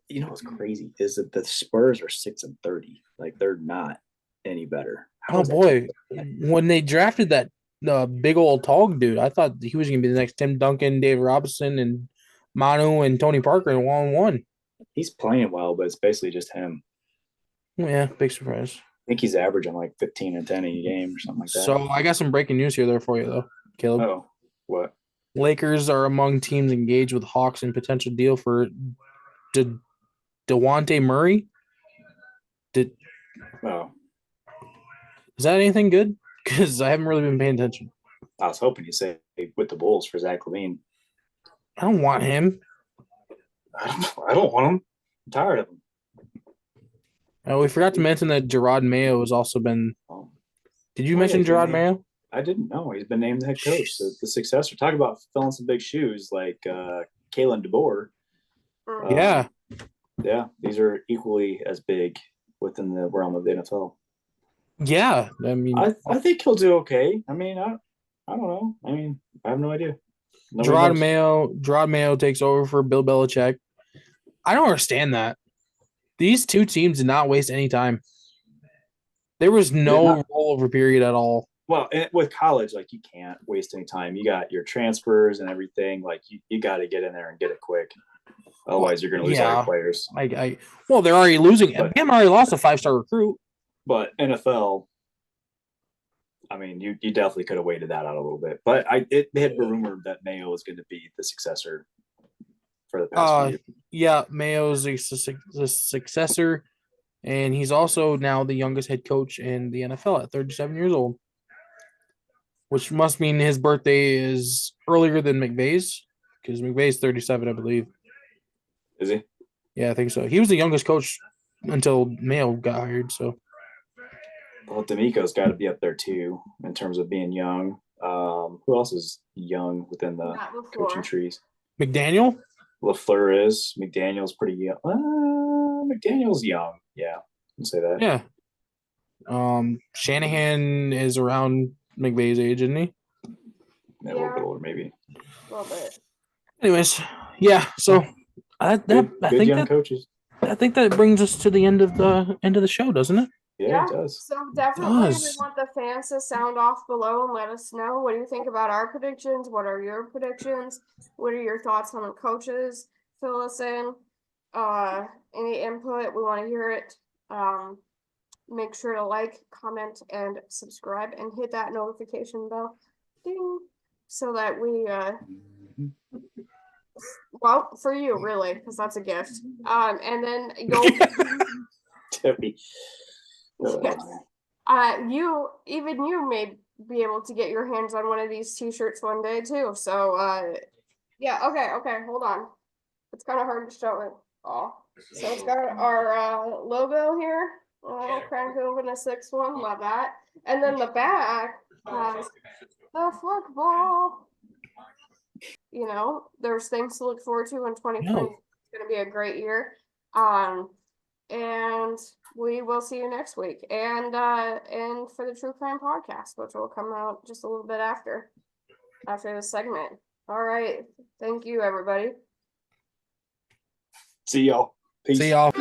What's crazy is that the Spurs are 6-30. Like they're not any better. Oh boy, when they drafted that big old tall dude, I thought he was going to be the next Tim Duncan, Dave Robinson, and Manu and Tony Parker in 1-on-1. He's playing well, but it's basically just him. Yeah, big surprise. I think he's averaging like 15 and 10 a game or something like that. So I got some breaking news here for you though, Caleb. Oh, what? Lakers are among teams engaged with Hawks in potential deal for DeJounte Murray. Is that anything good? Because I haven't really been paying attention. I was hoping you say with the Bulls for Zach LaVine. I don't want him. I don't want him. I'm tired of him. We forgot to mention that Gerard Mayo has also been. Did you mention Gerard Mayo? I didn't know. He's been named the head coach, the successor. Talk about filling some big shoes like Kalen DeBoer. Yeah. Yeah, these are equally as big within the realm of the NFL. Yeah, I mean, I think he'll do okay. I mean, I don't know. I mean, I have no idea. Gerard Mayo takes over for Bill Belichick. I don't understand that. These two teams did not waste any time. There was no rollover period at all. Well, with college, like you can't waste any time. You got your transfers and everything. Like you got to get in there and get it quick. Otherwise, you're going to lose all your players. Well, they're already losing. Bam already lost a 5-star recruit. But NFL, I mean, you definitely could have waited that out a little bit. But they had rumored that Mayo was going to be the successor for the past few years. Yeah, Mayo's the successor, and he's also now the youngest head coach in the NFL at 37 years old, which must mean his birthday is earlier than McVay's, because McVay's 37, I believe. Is he? Yeah, I think so. He was the youngest coach until Mayo got hired, so. Well, D'Amico's got to be up there too in terms of being young. Who else is young within the coaching trees? McDaniel? LaFleur is. McDaniel's pretty young. McDaniel's young. Yeah, I'll say that. Yeah. Shanahan is around McVay's age, isn't he? Yeah, a little bit older, maybe. A little bit. Anyways, yeah. So I think young coaches. I think that brings us to the end of the show, doesn't it? Yeah, it does. So definitely we want the fans to sound off below and let us know. What do you think about our predictions? What are your predictions? What are your thoughts on the coaches? Fill us in. Any input, we want to hear it. Make sure to like, comment, and subscribe, and hit that notification bell. Ding. So that we well, for you really, because that's a gift. And then you'll Debbie. yes. you may be able to get your hands on one of these t-shirts one day too. So yeah, okay, hold on. It's kind of hard to show it all. So it's got our logo here. Oh, crank open a 6-1, love that. And then the back has the football. You know, there's things to look forward to in 2020. No. It's gonna be a great year. And we will see you next week. And for the True Crime Podcast, which will come out just a little bit after this segment. All right. Thank you, everybody. See y'all. Peace. See y'all.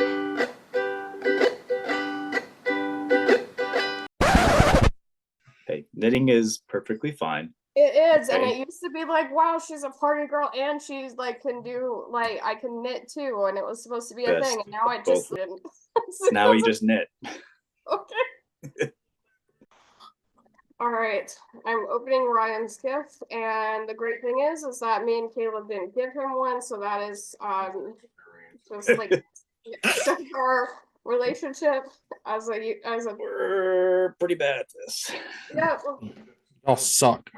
Hey, knitting is perfectly fine. It is, and Okay. it used to be like, wow, she's a party girl, and she's like I can knit too, and it was supposed to be a Best thing, and now I of just both. didn't. Now you just knit. Okay. All right, I'm opening Ryan's gift, and the great thing is that me and Caleb didn't give him one, so that is just like our relationship as a We're pretty bad at this. yeah. Y'all suck.